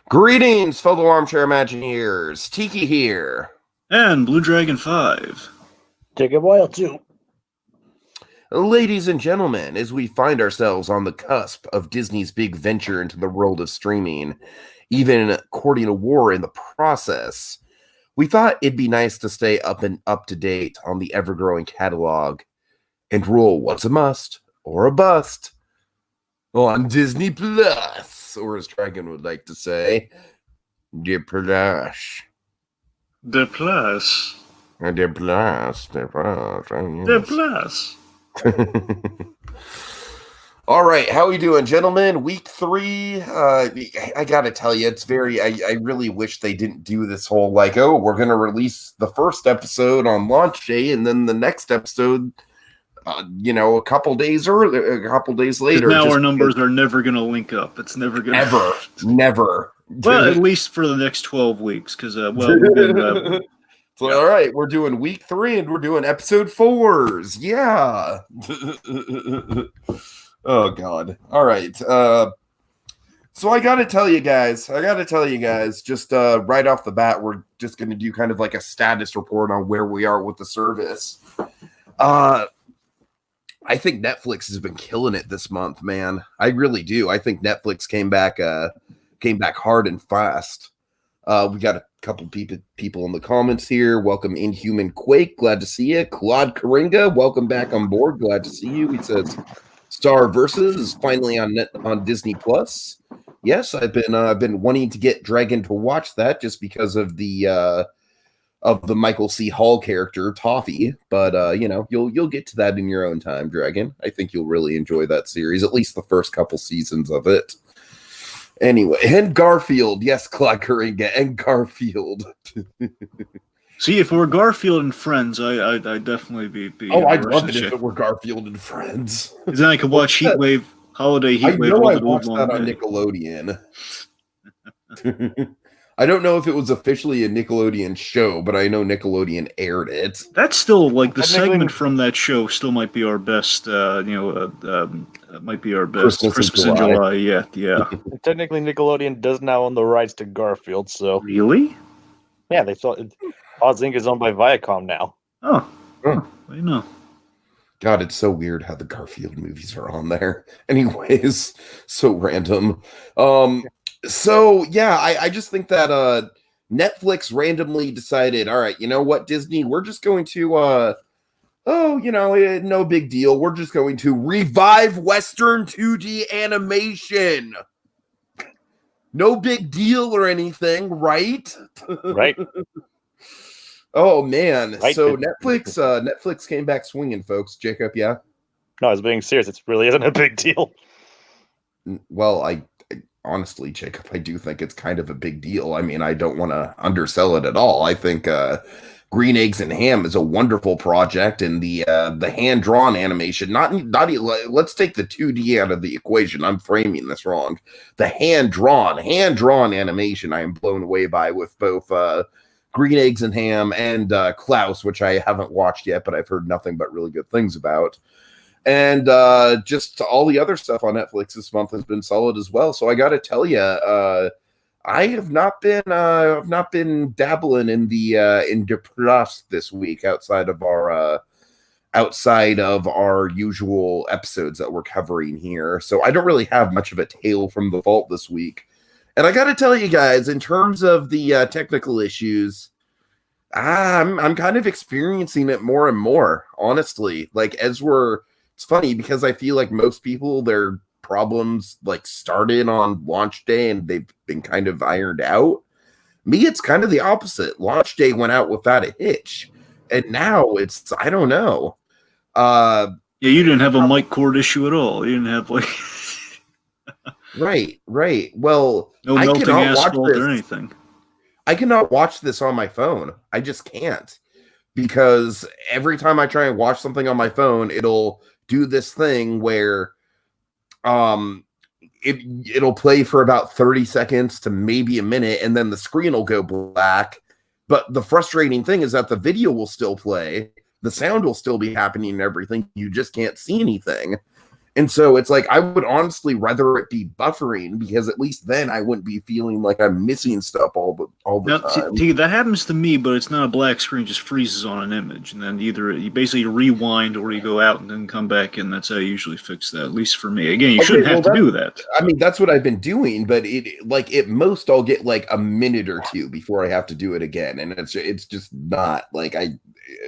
Greetings, fellow armchair Imagineers. Tiki here. And Blue Dragon 5. Jacob Oil 2. Ladies and gentlemen, as we find ourselves on the cusp of Disney's big venture into the world of streaming, even courting a war in the process, we thought it'd be nice to stay up to date on the ever-growing catalog and rule what's a must or a bust on Disney Plus, or as Dragon would like to say, De Plus. De Plus. De Plus. De Plus. De Plus. All right, how we doing, gentlemen? Week 3. I gotta tell you, it's very. I really wish they didn't do this whole like, oh, we're gonna release the first episode on launch day, and then the next episode, a couple days early, a couple days later. Now our numbers are never gonna link up. It's never gonna never. Well, at least for the next 12 weeks, because So, all right, we're doing week 3 and we're doing episode 4s. Yeah. Oh, God. All right. So I got to tell you guys, just right off the bat, we're just going to do kind of like a status report on where we are with the service. I think Netflix has been killing it this month, man. I really do. I think Netflix came back hard and fast. We got a couple people in the comments here. Welcome, Inhuman Quake. Glad to see you. Claude Karinga, welcome back on board. Glad to see you. He says Star Versus is finally on Disney Plus. Yes, I've been wanting to get Dragon to watch that just because of the Michael C. Hall character Toffee. But you'll get to that in your own time, Dragon. I think you'll really enjoy that series, at least the first couple seasons of it. Anyway, and Garfield. Yes, Claude Karinga and Garfield. See, if it were Garfield and Friends, I'd definitely be I'd love it if it were Garfield and Friends. Because then I could watch Heatwave, Holiday Heatwave. I watched that on Nickelodeon. I don't know if it was officially a Nickelodeon show, but I know Nickelodeon aired it. That's still, like, the segment from that show still might be our best, might be our best. Christmas in July, yeah. Technically, Nickelodeon does now own the rights to Garfield, so... Really? Yeah, they thought... Oz Inc. is owned by Viacom now. Oh. I know. God, it's so weird how the Garfield movies are on there. Anyways, so random. So, yeah, I just think that Netflix randomly decided, all right, you know what, Disney, we're just going to, no big deal. We're just going to revive Western 2D animation. No big deal or anything, right? Right. Oh, man. Right. So Netflix came back swinging, folks. Jacob, yeah? No, I was being serious. It really isn't a big deal. Well, honestly, Jacob, I do think it's kind of a big deal. I mean, I don't want to undersell it at all. I think Green Eggs and Ham is a wonderful project, and the hand-drawn animation, not let's take the 2D out of the equation. I'm framing this wrong. The hand-drawn animation I am blown away by with both Green Eggs and Ham and Klaus, which I haven't watched yet, but I've heard nothing but really good things about. And just all the other stuff on Netflix this month has been solid as well. So I got to tell you, I have not been dabbling in the Plus this week outside of our usual episodes that we're covering here. So I don't really have much of a tale from the vault this week. And I got to tell you guys, in terms of the technical issues, I'm kind of experiencing it more and more, honestly. Like, it's funny because I feel like most people, their problems like started on launch day and they've been kind of ironed out. Me, it's kind of the opposite. Launch day went out without a hitch, and now I don't know. Yeah, you didn't have a mic cord issue at all. You didn't have like right. Well, no melting asphalt or anything. I cannot watch this on my phone. I just can't, because every time I try and watch something on my phone, it'll do this thing where it'll play for about 30 seconds to maybe a minute, and then the screen will go black. But the frustrating thing is that the video will still play, the sound will still be happening and everything. You just can't see anything. And so it's like I would honestly rather it be buffering, because at least then I wouldn't be feeling like I'm missing stuff all the time. That happens to me, but it's not a black screen; just freezes on an image, and then either you basically rewind or you go out and then come back, and that's how I usually fix that. At least for me. Again, you shouldn't have to do that. I mean, that's what I've been doing, but at most I'll get like a minute or two before I have to do it again, and it's just not like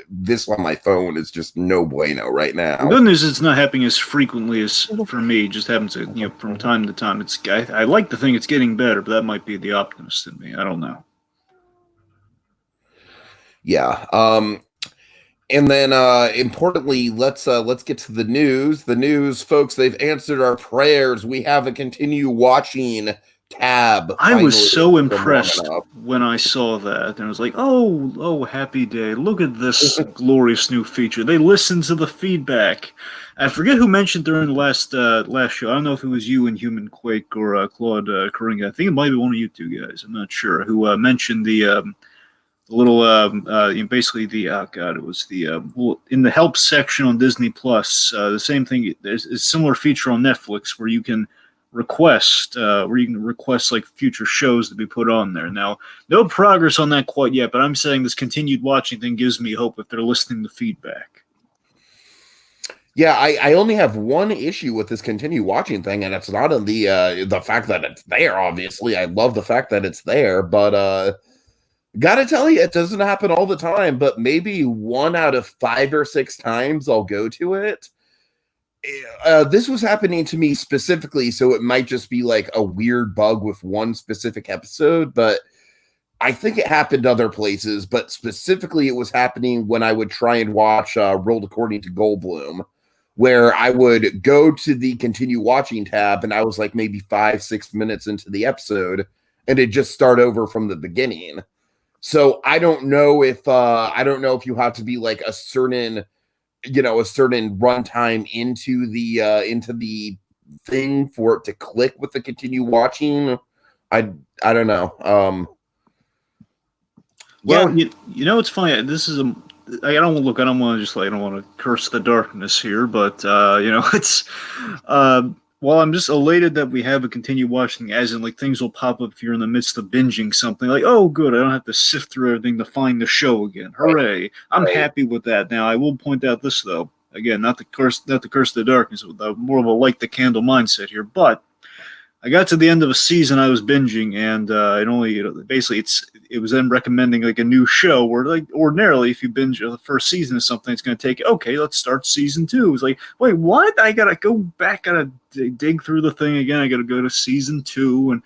this on my phone is just no bueno right now. The good news is it's not happening as frequently as for me. It just happens from time to time. I like to think it's getting better, but that might be the optimist in me. I don't know. Yeah. And then importantly, let's get to the news. The news, folks, they've answered our prayers. We have a continue watching tab. I was so impressed when I saw that, and I was like, "Oh, happy day! Look at this glorious new feature." They listened to the feedback. I forget who mentioned during the last show. I don't know if it was you and Human Quake or Claude Coringa. I think it might be one of you two guys. I'm not sure who mentioned the little basically the it was the in the help section on Disney Plus. The same thing. There's a similar feature on Netflix where you can request like future shows to be put on there. Now, no progress on that quite yet, but I'm saying this continued watching thing gives me hope if they're listening to feedback. Yeah, I only have one issue with this continue watching thing, and it's not in the fact that it's there. Obviously, I love the fact that it's there, but gotta tell you, it doesn't happen all the time. But maybe 1 out of 5 or 6 times I'll go to it. This was happening to me specifically, so it might just be like a weird bug with one specific episode, but I think it happened other places. But specifically, it was happening when I would try and watch World According to Goldblum, where I would go to the continue watching tab, and I was like maybe 5-6 minutes into the episode, and it just start over from the beginning. So I don't know if you have to be like a certain runtime into the thing for it to click with the continue watching. I don't know. Well, it's funny. This is I don't want to curse the darkness here, but it's while I'm just elated that we have a continue watching, as in like things will pop up if you're in the midst of binging something, like, oh good, I don't have to sift through everything to find the show again. Hooray. I'm happy with that. Now I will point out this though, again, not to curse the darkness, more of a light the candle mindset here, but I got to the end of a season I was binging, and it only basically it was then recommending like a new show where like ordinarily if you binge the first season of something, it's going to take, okay, let's start season 2. It's like, wait, what? I gotta go back, gotta dig through the thing again. I gotta go to season 2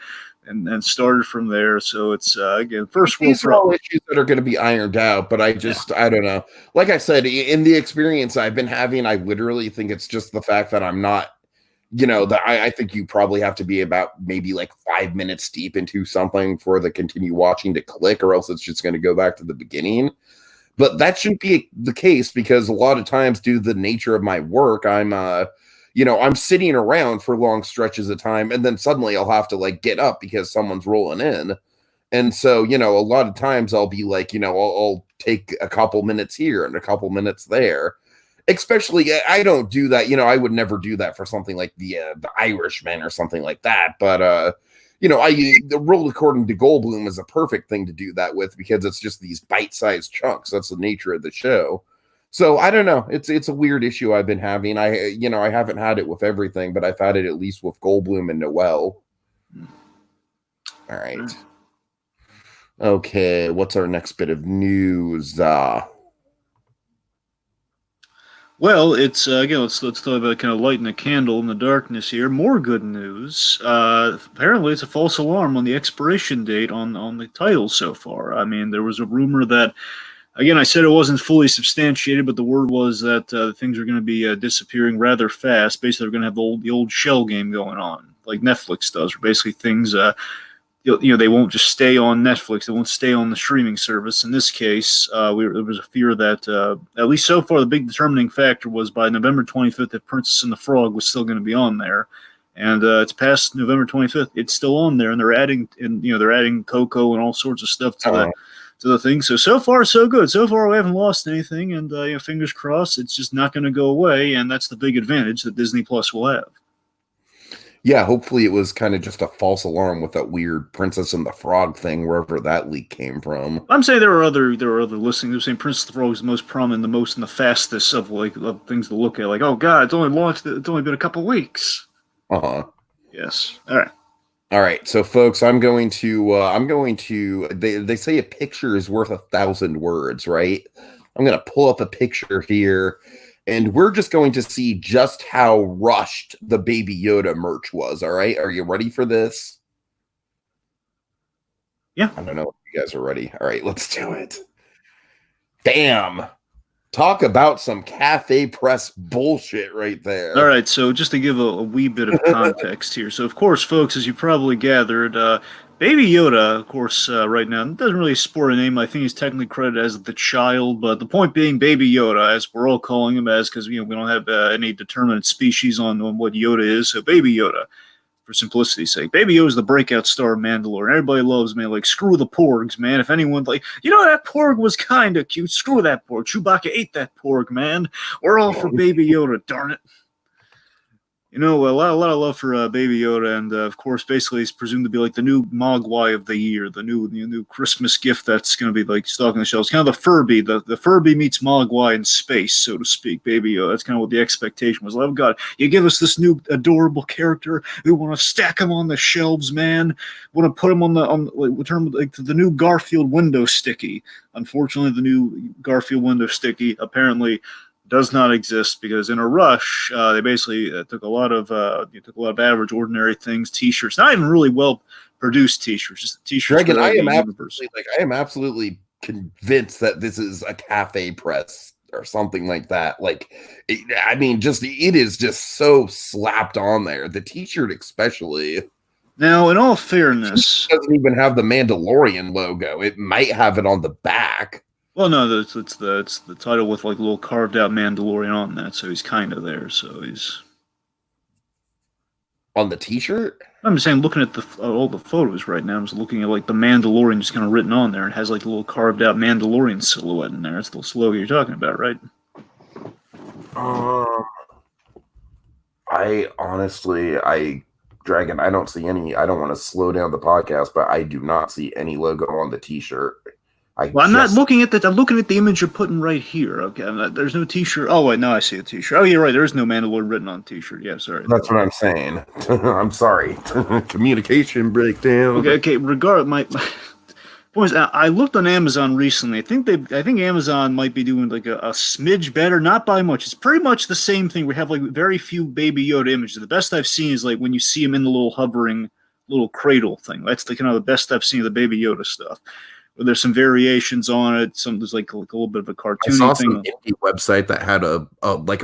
and started from there. So it's again, first world. These are all issues that are going to be ironed out, but I don't know. Like I said, in the experience I've been having, I literally think it's just the fact that I'm not. I think you probably have to be about maybe like 5 minutes deep into something for the continue watching to click, or else it's just going to go back to the beginning. But that shouldn't be the case, because a lot of times, due to the nature of my work, I'm sitting around for long stretches of time, and then suddenly I'll have to like get up because someone's rolling in. And so, a lot of times I'll be like, I'll take a couple minutes here and a couple minutes there. Especially, I don't do that. I would never do that for something like the Irishman or something like that. But the World According to Goldblum is a perfect thing to do that with, because it's just these bite-sized chunks. That's the nature of the show. So I don't know. It's a weird issue I've been having. I haven't had it with everything, but I've had it at least with Goldblum and Noel. All right. Okay, what's our next bit of news? Well, it's again. Let's talk about kind of lighting a candle in the darkness here. More good news. Apparently, it's a false alarm on the expiration date on the title so far. I mean, there was a rumor that, again, I said it wasn't fully substantiated, but the word was that things are going to be disappearing rather fast. Basically, they're going to have the old shell game going on, like Netflix does, where basically things. They won't just stay on Netflix. They won't stay on the streaming service. In this case, there was a fear that, at least so far, the big determining factor was by November 25th, that Princess and the Frog was still going to be on there. And it's past November 25th. It's still on there, and they're adding Coco and all sorts of stuff to to the thing. So far, so good. So far, we haven't lost anything, and fingers crossed, it's just not going to go away, and that's the big advantage that Disney Plus will have. Yeah, hopefully it was kind of just a false alarm with that weird Princess and the Frog thing, wherever that leak came from. I'm saying there are other listings. They're saying Princess the Frog is the most prominent, the most, and the fastest of things to look at. Like, oh god, it's only launched. It's only been a couple weeks. Yes. All right. All right, so folks, I'm going to. They say a picture is worth 1,000 words, right? I'm going to pull up a picture here, and we're just going to see just how rushed the Baby Yoda merch was. All right, are you ready for this? Yeah. I don't know if you guys are ready. All right, let's do it. Damn. Talk about some cafe press bullshit right there. All right, so just to give a wee bit of context here. So, of course, folks, as you probably gathered, Baby Yoda, of course, right now, doesn't really sport a name. I think he's technically credited as the child, but the point being Baby Yoda, as we're all calling him as, because we don't have any determinate species on what Yoda is, so Baby Yoda. For simplicity's sake, Baby Yoda's the breakout star of Mandalorian. Everybody loves, man. Like, screw the porgs, man. If anyone, like, that porg was kind of cute. Screw that porg. Chewbacca ate that porg, man. We're all for Baby Yoda, darn it. A lot of love for Baby Yoda, and of course, basically, he's presumed to be like the new Mogwai of the year, the new Christmas gift that's going to be like stocking the shelves. Kind of the Furby, the Furby meets Mogwai in space, so to speak. Baby Yoda. That's kind of what the expectation was. Oh God, you give us this new adorable character. We want to stack him on the shelves, man. We want to put him on the new Garfield window sticky. Unfortunately, the new Garfield window sticky apparently does not exist because in a rush they basically took a lot of average ordinary things, t-shirts, not even really well produced t-shirts, just t-shirts. Dragon, I am absolutely convinced that this is a cafe press or something like that. It is just so slapped on there, the t-shirt especially. Now, in all fairness, it doesn't even have the Mandalorian logo. It might have it on the back. Well, no, it's the title with like a little carved out Mandalorian on that, so he's kind of there. So he's on the t-shirt. I'm just saying, looking at all the photos right now, I'm just looking at like the Mandalorian just kind of written on there. It has like a little carved out Mandalorian silhouette in there. That's the logo you're talking about, right? Dragon, I don't see any. I don't want to slow down the podcast, but I do not see any logo on the t-shirt. I'm not looking at that. I'm looking at the image you're putting right here. Okay, there's no t-shirt. Oh wait, now I see a t-shirt. Oh, you're right. There is no Mandalorian written on the t-shirt. Yeah, sorry. That's what I'm saying. I'm sorry. Communication breakdown. Okay. My point is, I looked on Amazon recently. I think Amazon might be doing like a smidge better, not by much. It's pretty much the same thing. We have like very few Baby Yoda images. The best I've seen is like when you see him in the little hovering little cradle thing. That's the kind of the best I've seen of the Baby Yoda stuff. There's some variations on it. There's like a little bit of a cartoony I saw thing. Some indie website that had a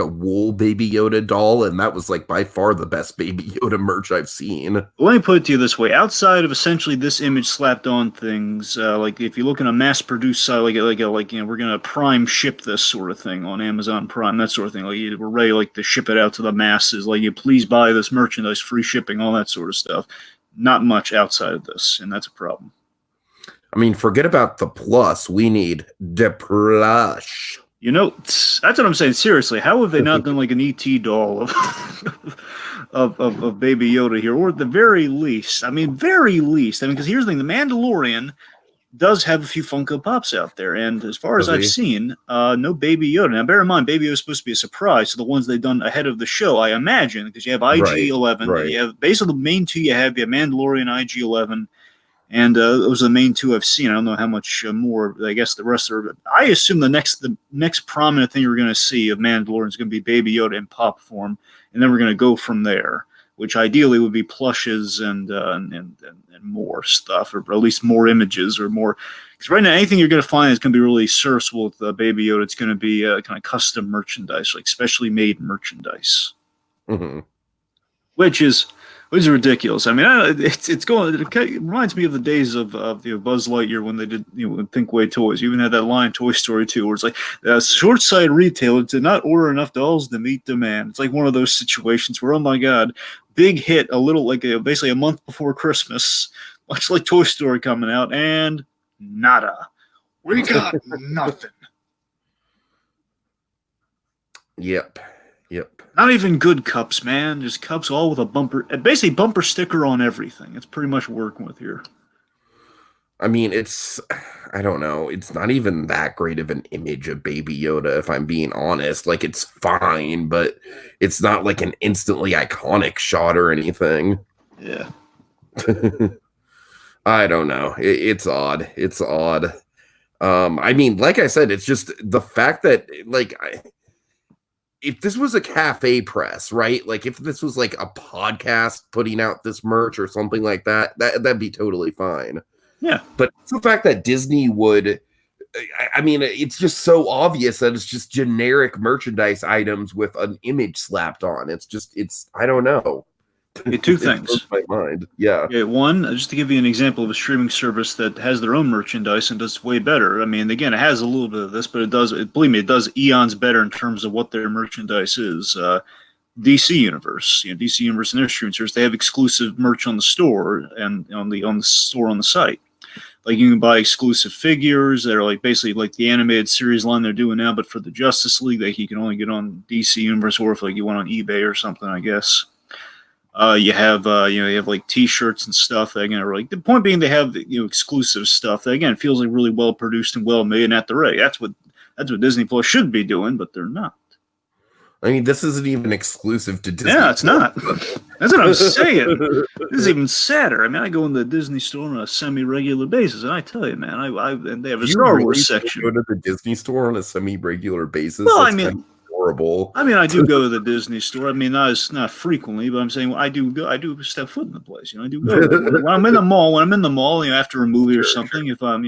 wool Baby Yoda doll, and that was like by far the best Baby Yoda merch I've seen. Let me put it to you this way: outside of essentially this image slapped on things, like if you look in a mass-produced site, we're gonna Prime ship this sort of thing on Amazon Prime, that sort of thing. Like we're ready to ship it out to the masses. Like you please buy this merchandise, free shipping, all that sort of stuff. Not much outside of this, and that's a problem. I mean, forget about the plus. We need the plush. That's what I'm saying. Seriously, how have they not done like an ET doll of Baby Yoda here, or at the very least? Because here's the thing: the Mandalorian does have a few Funko Pops out there, and as far as I've seen, no Baby Yoda. Now, bear in mind, Baby Yoda is supposed to be a surprise to the ones they've done ahead of the show, I imagine, because you have IG-11, right. You have basically the main two. You have Mandalorian, IG-11. And those are the main two I've seen. I don't know how much more. I guess the rest are. I assume the next prominent thing we're going to see of Mandalorian is going to be Baby Yoda in pop form, and then we're going to go from there. Which ideally would be plushes and more stuff, or at least more images or more. Because right now, anything you're going to find is going to be really serviceable with Baby Yoda. It's going to be kind of custom merchandise, like specially made merchandise, which is ridiculous. I mean, it reminds me of the days of Buzz Lightyear when they did Thinkway Toys. You even had that line Toy Story 2 where it's like short-sighted retailer did not order enough dolls to meet demand. It's like one of those situations where, oh my God, big hit basically a month before Christmas, much like Toy Story coming out, and nada. We got nothing. Yep. Not even good cups, man. Just cups all with a basically bumper sticker on everything. It's pretty much working with here. I mean, I don't know. It's not even that great of an image of Baby Yoda, if I'm being honest. Like, it's fine, but it's not like an instantly iconic shot or anything. Yeah. I don't know. It's odd. It's odd. I mean, like I said, it's just the fact that, like, if this was a cafe press, right? Like, if this was like a podcast putting out this merch or something like that, that'd be totally fine. Yeah. But it's the fact that Disney would, I mean, it's just so obvious that it's just generic merchandise items with an image slapped on. I don't know. Okay, two things. My mind. Yeah. Okay, one, just to give you an example of a streaming service that has their own merchandise and does way better. I mean, again, it has a little bit of this, but believe me, it does eons better in terms of what their merchandise is. DC Universe, DC Universe and their streaming service, they have exclusive merch on the store and on the store on the site. Like, you can buy exclusive figures that are like basically like the animated series line they're doing now, but for the Justice League, like you can only get on DC Universe, or if like you went on eBay or something, I guess. You have like T-shirts and stuff that, again, are like, the point being, they have exclusive stuff that, again, feels like really well produced and well made and at the rate. That's what Disney Plus should be doing, but they're not. I mean, this isn't even exclusive to Disney. Yeah, it's not. That's what I'm saying. This is even sadder. I mean, I go in the Disney store on a semi-regular basis, and I tell you, man, and they have a Star Wars section. Go to the Disney store on a semi-regular basis. Well, That's kind of horrible. I mean, I do go to the Disney store. I mean, not frequently, but I'm saying I do go. I do step foot in the place. I do go when I'm in the mall. When I'm in the mall, after a movie or something, if I'm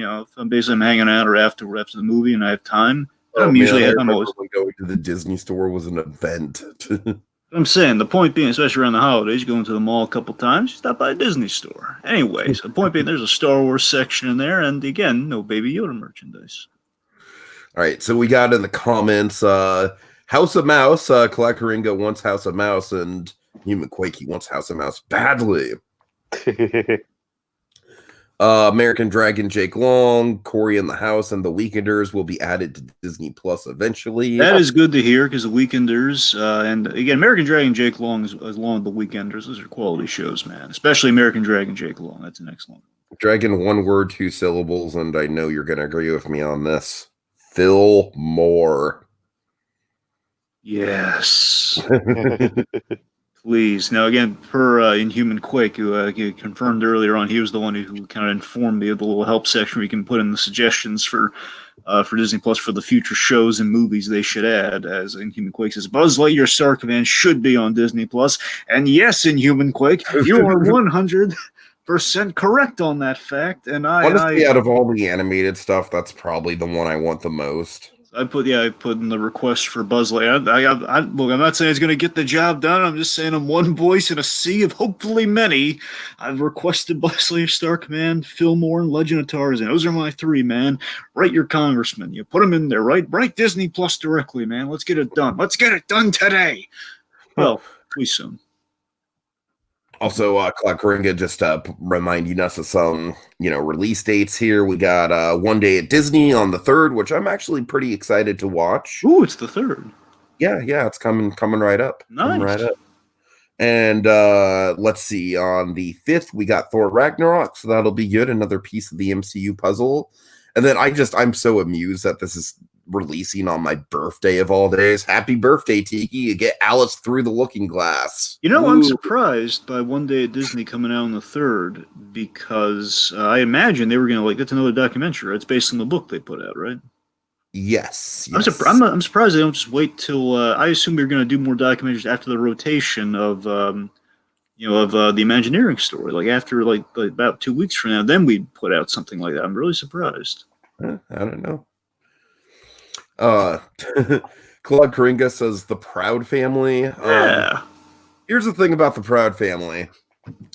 basically hanging out or after the movie and I have time. I'm always going to the Disney store was an event. I'm saying, the point being, especially around the holidays, you go into the mall a couple times, you stop by a Disney store. Anyways, the point being, there's a Star Wars section in there, and again, no Baby Yoda merchandise. All right, so we got in the comments, House of Mouse, Colette Coringa wants House of Mouse, and Human Quake, he wants House of Mouse badly. American Dragon, Jake Long, Corey in the House, and The Weekenders will be added to Disney Plus eventually. That is good to hear, because The Weekenders, and again, American Dragon, Jake Long, along with The Weekenders, those are quality shows, man. Especially American Dragon, Jake Long. That's an excellent one. Dragon, one word, 2 syllables, and I know you're going to agree with me on this. Phil Moore. Yes. Please. Now, again, per Inhuman Quake, who confirmed earlier on, he was the one who kind of informed me of the little help section where you can put in the suggestions for Disney Plus for the future shows and movies they should add. As Inhuman Quake says, Buzz Lightyear Star Command should be on Disney Plus. And yes, Inhuman Quake, you are 100% correct on that fact. And honestly, out of all the animated stuff, that's probably the one I want the most. I put in the request for Buzz Lightyear. Look, I'm not saying he's going to get the job done. I'm just saying I'm one voice in a sea of hopefully many. I've requested Buzz Lightyear Star Command, Fillmore, and Legend of Tarzan. Those are my 3, man. Write your congressman. You put them in there, right? Write Disney Plus directly, man. Let's get it done. Let's get it done today. Well, we soon. Also, Colette Coringa just reminding us of some, release dates here. We got One Day at Disney on the 3rd, which I'm actually pretty excited to watch. Ooh, it's the 3rd. Yeah, it's coming right up. Nice. Coming right up. And let's see, on the 5th, we got Thor Ragnarok, so that'll be good. Another piece of the MCU puzzle. And then I'm so amused that this is releasing on my birthday of all days. Happy birthday, Tiki. You get Alice Through the Looking Glass. Ooh. I'm surprised by One Day at Disney coming out on the 3rd, because I imagine they were going to, that's another documentary. It's based on the book they put out, right? Yes. I'm surprised they don't just wait till, I assume they're going to do more documentaries after the rotation of the Imagineering story. Like after about 2 weeks from now, then we'd put out something like that. I'm really surprised. I don't know. Claude Coringa says the Proud Family. Yeah. Here's the thing about the Proud Family.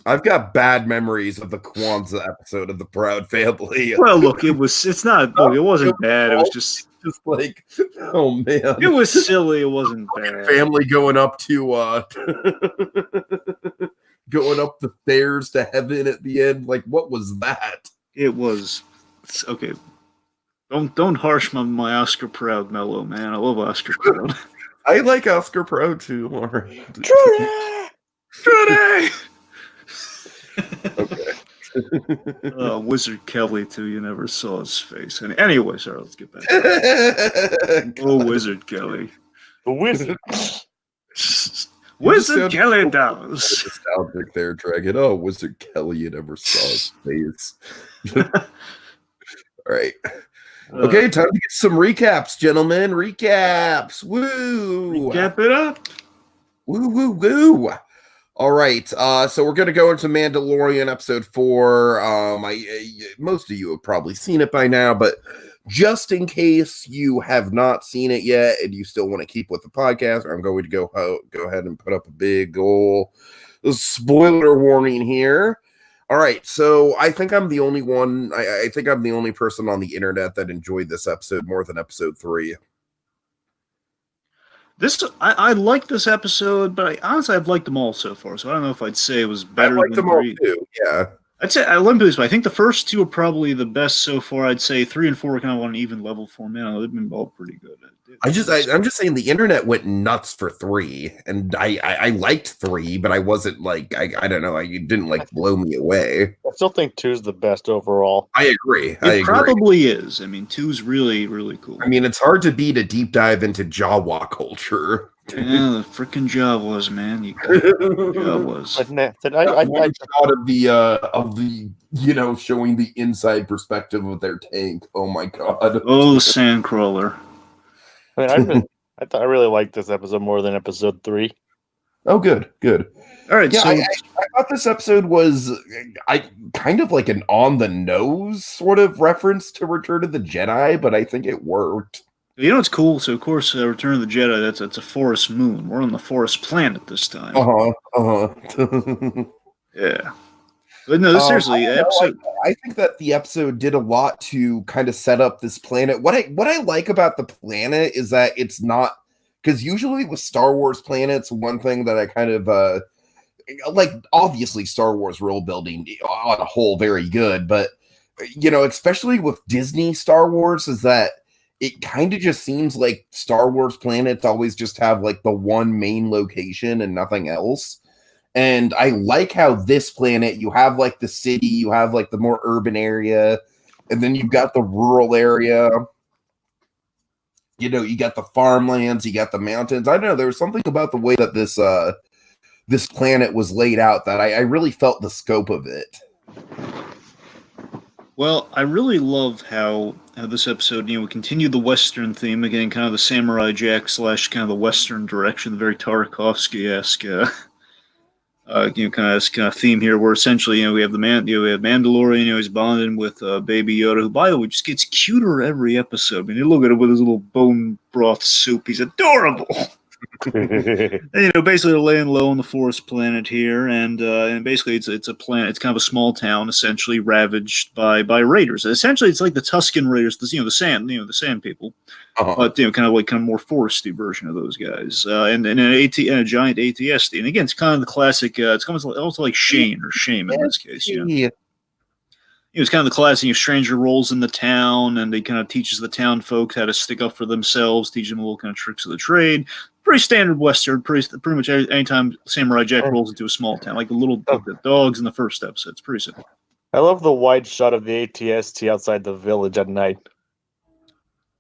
I've got bad memories of the Kwanzaa episode of the Proud Family. Well, look, it wasn't bad. It was just like, oh man, it was silly. It wasn't bad. Family going up to going up the stairs to heaven at the end. Like, what was that? It was okay. Don't harsh my Oscar Proud mellow, man. I love Oscar Proud. I like Oscar Pro too. All right. Trudy! Okay. Wizard Kelly too. You never saw his face. Anyway, sorry. Let's get back. Oh, Wizard Kelly. The wizard. Wizard Kelly does. Nostalgic there, Dragon. Oh, Wizard Kelly, you never saw his face. All right. Okay, time to get some recaps, gentlemen. Recaps. Woo! Recap it up. Woo, woo, woo. All right. So we're going to go into Mandalorian episode 4. Most of you have probably seen it by now, but just in case you have not seen it yet and you still want to keep with the podcast, I'm going to go ahead and put up a big old spoiler warning here. All right, so I think I'm the only one. I think I'm the only person on the internet that enjoyed this episode more than episode 3. I like this episode, but honestly, I've liked them all so far. So I don't know if I'd say it was better I liked than them 3. all too. Yeah, I'd say I love this, but I think the first 2 are probably the best so far. I'd say 3 and 4 are kind of on an even level for me. I don't know, they've been all pretty good. I'm just saying the internet went nuts for 3, and I liked 3, but I wasn't like I don't know, it didn't like blow me away. I still think 2 is the best overall. I agree. It probably is. I mean, 2's really, really cool. I mean, it's hard to beat a deep dive into Jawa culture. Yeah, the freaking Jawas, man. Jawas. One shot of the showing the inside perspective of their tank. Oh my god. Oh, the Sandcrawler. I mean, I really liked this episode more than episode 3. Oh, good. All right, Yeah, so I thought this episode was kind of like an on the nose sort of reference to Return of the Jedi, but I think it worked. you know what's cool? So of course, Return of the Jedi. That's a forest moon. We're on the forest planet this time. Yeah. But no, seriously, episode. I think that the episode did a lot to kind of set up this planet. What I like about the planet is that it's not, because usually with Star Wars planets, one thing that I kind of like, obviously Star Wars world building on a whole very good, but especially with Disney Star Wars, is that it kind of just seems like Star Wars planets always just have like the one main location and nothing else. And I like how this planet, you have like the city, you have like the more urban area, and then you've got the rural area. You got the farmlands, you got the mountains. I don't know, there was something about the way that this planet was laid out that I really felt the scope of it. Well, I really love how this episode, we continue the Western theme again, kind of the Samurai Jack / kind of the Western direction, the very Tarkovsky-esque. Kind of theme here, where essentially, we have we have Mandalorian, he's bonding with Baby Yoda, who, by the way, just gets cuter every episode. I mean, you look at him with his little bone broth soup; he's adorable. And, basically, they're laying low on the forest planet here, and basically, it's a planet. It's kind of a small town, essentially ravaged by raiders. Essentially, it's like the Tuscan Raiders, the sand people. But kind of more foresty version of those guys, and a giant ATSD. And again, it's kind of the classic. It's also like Shane or Shame in this case. It's kind of the classic. Stranger rolls in the town, and he kind of teaches the town folk how to stick up for themselves, teach them little kind of tricks of the trade. Pretty standard Western. Pretty much anytime Samurai Jack rolls into a small town, like the dogs in the first episode. It's pretty simple. I love the wide shot of the ATST outside the village at night.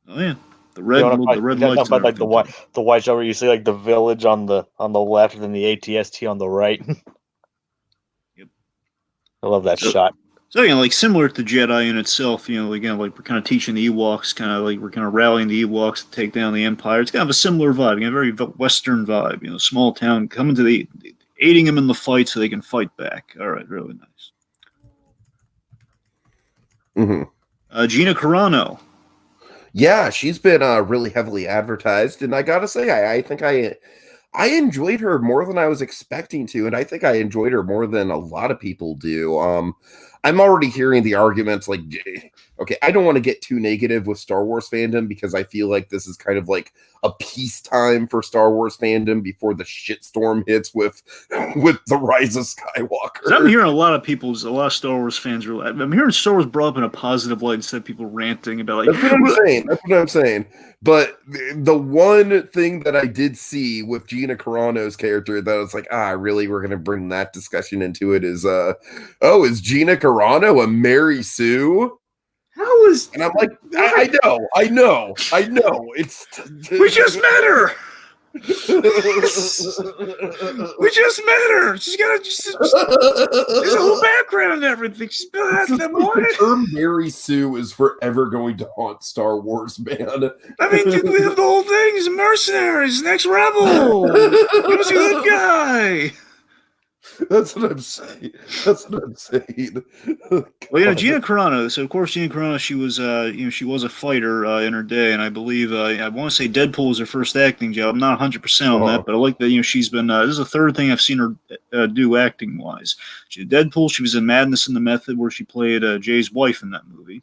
Oh yeah. The red lights. About like the white shot where you see like the village on the left and then the ATST on the right. Yep. I love that shot. So again, like similar to Jedi in itself, again, like we're kind of teaching the Ewoks, kind of like we're kind of rallying the Ewoks to take down the Empire. It's kind of a similar vibe, again, a very Western vibe. Small town coming to aiding them in the fight so they can fight back. All right, really nice. Mm-hmm. Gina Carano. Yeah, she's been really heavily advertised, and I gotta say, I think I enjoyed her more than I was expecting to, and I think I enjoyed her more than a lot of people do. I'm already hearing the arguments like, okay, I don't want to get too negative with Star Wars fandom because I feel like this is kind of like a peacetime for Star Wars fandom before the shitstorm hits with the Rise of Skywalker. So I'm hearing a lot of Star Wars fans are. I'm hearing Star Wars brought up in a positive light instead of people ranting about like. That's what I'm saying. But the one thing that I did see with Gina Carano's character that I was like, really, we're gonna bring that discussion into it is is Gina Carano a Mary Sue? How is? And I'm like, I know. It's we just met her. We just met her. She's got there's a whole background and everything. She's been asking them what. The term Mary Sue is forever going to haunt Star Wars, man. I mean, dude, we have the whole thing. He's a mercenary. He's an ex-rebel. He's a good guy. That's what I'm saying. Well, Gina Carano. So, of course, Gina Carano, she was, she was a fighter in her day, and I believe, I want to say Deadpool was her first acting job. I'm not 100% on that, but I like that. She's been. This is the third thing I've seen her do acting-wise. She did Deadpool. She was in Madness in the Method, where she played Jay's wife in that movie.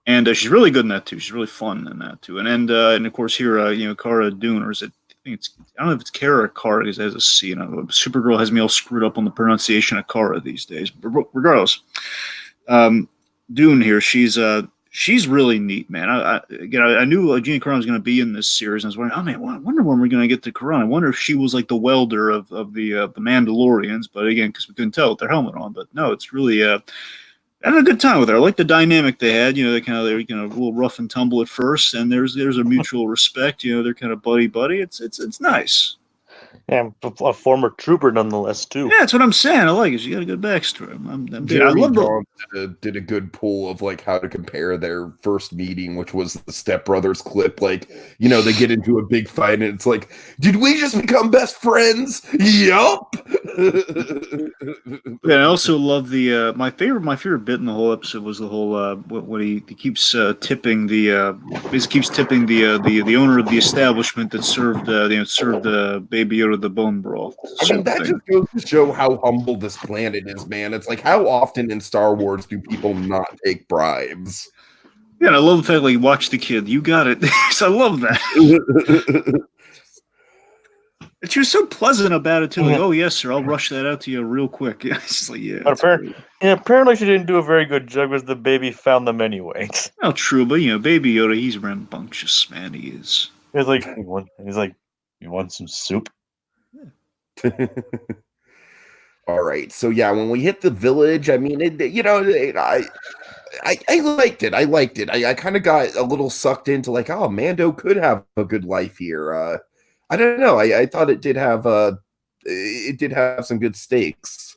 And she's really good in that too. She's really fun in that too. And of course here, Cara Dune, or is it? I don't know if it's Kara or Cara, because it has a C. You know, Supergirl has me all screwed up on the pronunciation of Cara these days. But regardless, Dune here, she's really neat, man. I knew Gina Carano was going to be in this series, and I was wondering, I wonder when we're going to get to Carano. I wonder if she was like the welder of the Mandalorians, but again, because we couldn't tell with their helmet on. But no, it's really. I had a good time with her. I like the dynamic they had. They're a little rough and tumble at first, and there's a mutual respect. They're kind of buddy. It's nice. Yeah, a former trooper nonetheless too. Yeah, that's what I'm saying. I like it. She got a good backstory. I love did a good pull of like how to compare their first meeting, which was the Step Brothers clip. Like, they get into a big fight, and it's like, did we just become best friends? Yup. Yeah, I also love the my favorite bit in the whole episode was the whole when he keeps tipping the owner of the establishment that served Baby Yoda the bone broth. I mean, that just goes to show how humble this planet is, man. It's like, how often in Star Wars do people not take bribes? Yeah, and I love the fact, like, watch the kid. You got it. I love that. And she was so pleasant about it, too. Like, oh, yes, sir, I'll rush that out to you real quick. Yeah, it's just like, yeah. But apparently she didn't do a very good job because the baby found them anyway. Well, true, but, Baby Yoda, he's rambunctious, man. He is. He's like, you want some soup? All right, so yeah, when we hit the village, I mean, I liked it. I kind of got a little sucked into like, oh, Mando could have a good life here. I don't know. I thought it did have some good stakes.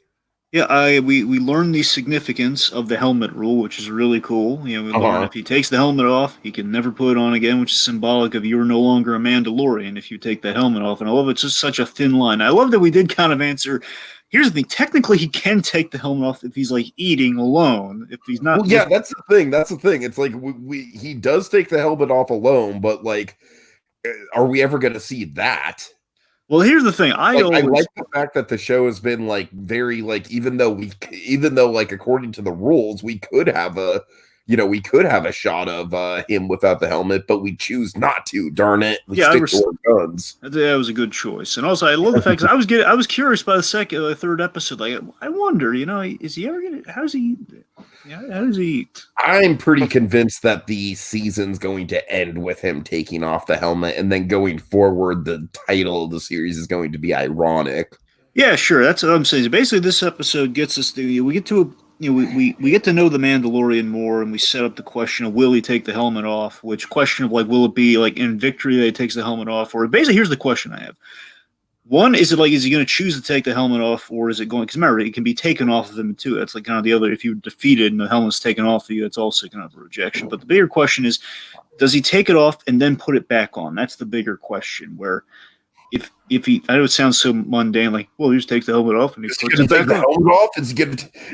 Yeah, we learned the significance of the helmet rule, which is really cool. We learn if he takes the helmet off, he can never put it on again, which is symbolic of you're no longer a Mandalorian if you take the helmet off. And I love it's just such a thin line. I love that we did kind of answer. Here's the thing: technically, he can take the helmet off if he's like eating alone. If he's not, well, yeah, that's the thing. It's like he does take the helmet off alone, but like, are we ever going to see that? Well, here's the thing. I like the fact that the show has been like very like even though like according to the rules we could have a shot of him without the helmet, but we choose not to. Darn it! We stick to our guns. That was a good choice, and also I love the fact that I was curious by the third episode. Like, I wonder, is he ever gonna? How does he eat? How does he eat? I'm pretty convinced that the season's going to end with him taking off the helmet, and then going forward, the title of the series is going to be ironic. Yeah, sure. That's what I'm saying. So basically, this episode gets us to we get to we get to know the Mandalorian more, and we set up the question of will he take the helmet off? Which question of like will it be like in victory that he takes the helmet off, or basically here's the question I have. One, is he going to choose to take the helmet off, or is it going? Because remember, it can be taken off of him too. That's like kind of the other. If you're defeated and the helmet's taken off of you, it's also kind of a rejection. But the bigger question is, does he take it off and then put it back on? That's the bigger question. Where if he, I know it sounds so mundane, like, well, he just takes the helmet off and he Is he puts gonna it back take the on. helmet off?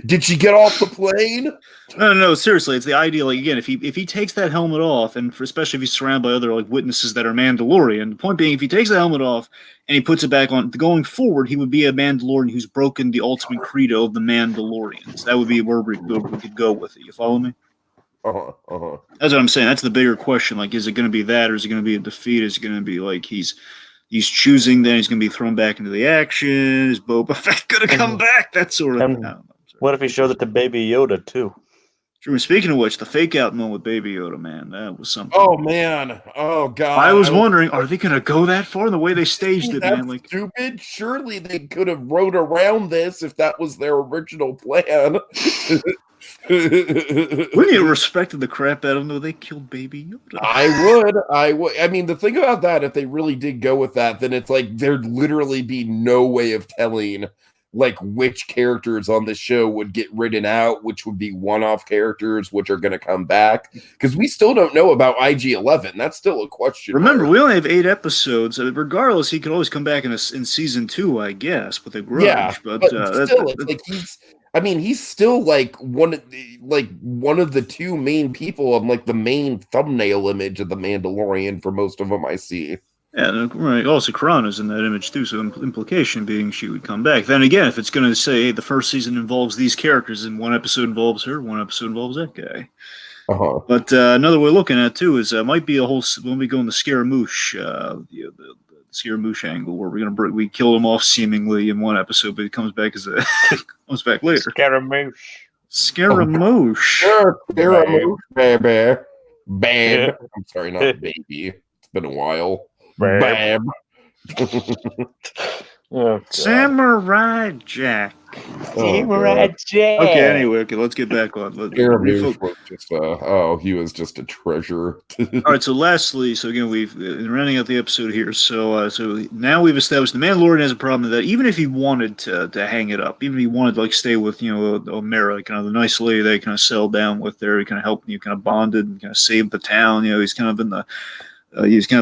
Did she get off the plane? No, seriously, it's the idea. Like again, if he takes that helmet off, and especially if he's surrounded by other like witnesses that are Mandalorian. The point being, if he takes the helmet off and he puts it back on, going forward, he would be a Mandalorian who's broken the ultimate credo of the Mandalorians. That would be where we could go with it. You follow me? That's what I'm saying. That's the bigger question. Like, is it going to be that, or is it going to be a defeat? Is it going to be like he's choosing, then he's going to be thrown back into the action? Is Boba Fett going to come back? That sort of. I don't know. What if he showed it to Baby Yoda too? True. Speaking of which, the fake out moment with Baby Yoda, man, that was something. Oh man, oh god! I was wondering, are they going to go that far? The way they staged it, man, like stupid. Surely they could have wrote around this if that was their original plan. Wouldn't you have respected the crap out of them though? They killed Baby Yoda. I would. I mean, the thing about that, if they really did go with that, then it's like there'd literally be no way of telling like which characters on the show would get written out, which would be one-off characters, which are going to come back, because we still don't know about IG-11. That's still a question. Remember, we only have 8 episodes. Regardless, he could always come back in season 2, I guess, with a grudge. Yeah, but still, it's like he's. I mean, he's still like one of the 2 main people on like the main thumbnail image of the Mandalorian for most of them I see. Yeah, right. Also, Karana's in that image too, so implication being she would come back. Then again, if it's going to say, hey, the first season involves these characters, and one episode involves her, one episode involves that guy. But another way of looking at it too is might be a whole when we go in the Scaramouche, the Scaramouche angle, where we kill him off seemingly in one episode, but he comes back as comes back later. Scaramouche. Sure, Scaramouche, baby. Bam. I'm sorry, not baby. It's been a while. Bam. Oh, Samurai Jack. Samurai Jack. Okay, anyway, let's get back on. Scaramouche was just he was just a treasure. All right, so lastly, so again, we've rounding out the episode here. So now we've established the Mandalorian has a problem that even if he wanted to hang it up, even if he wanted to like stay with O'Mara, kind of the nice lady that he kind of settled down with there, he kind of helped, kind of bonded and kind of saved the town. He's kind of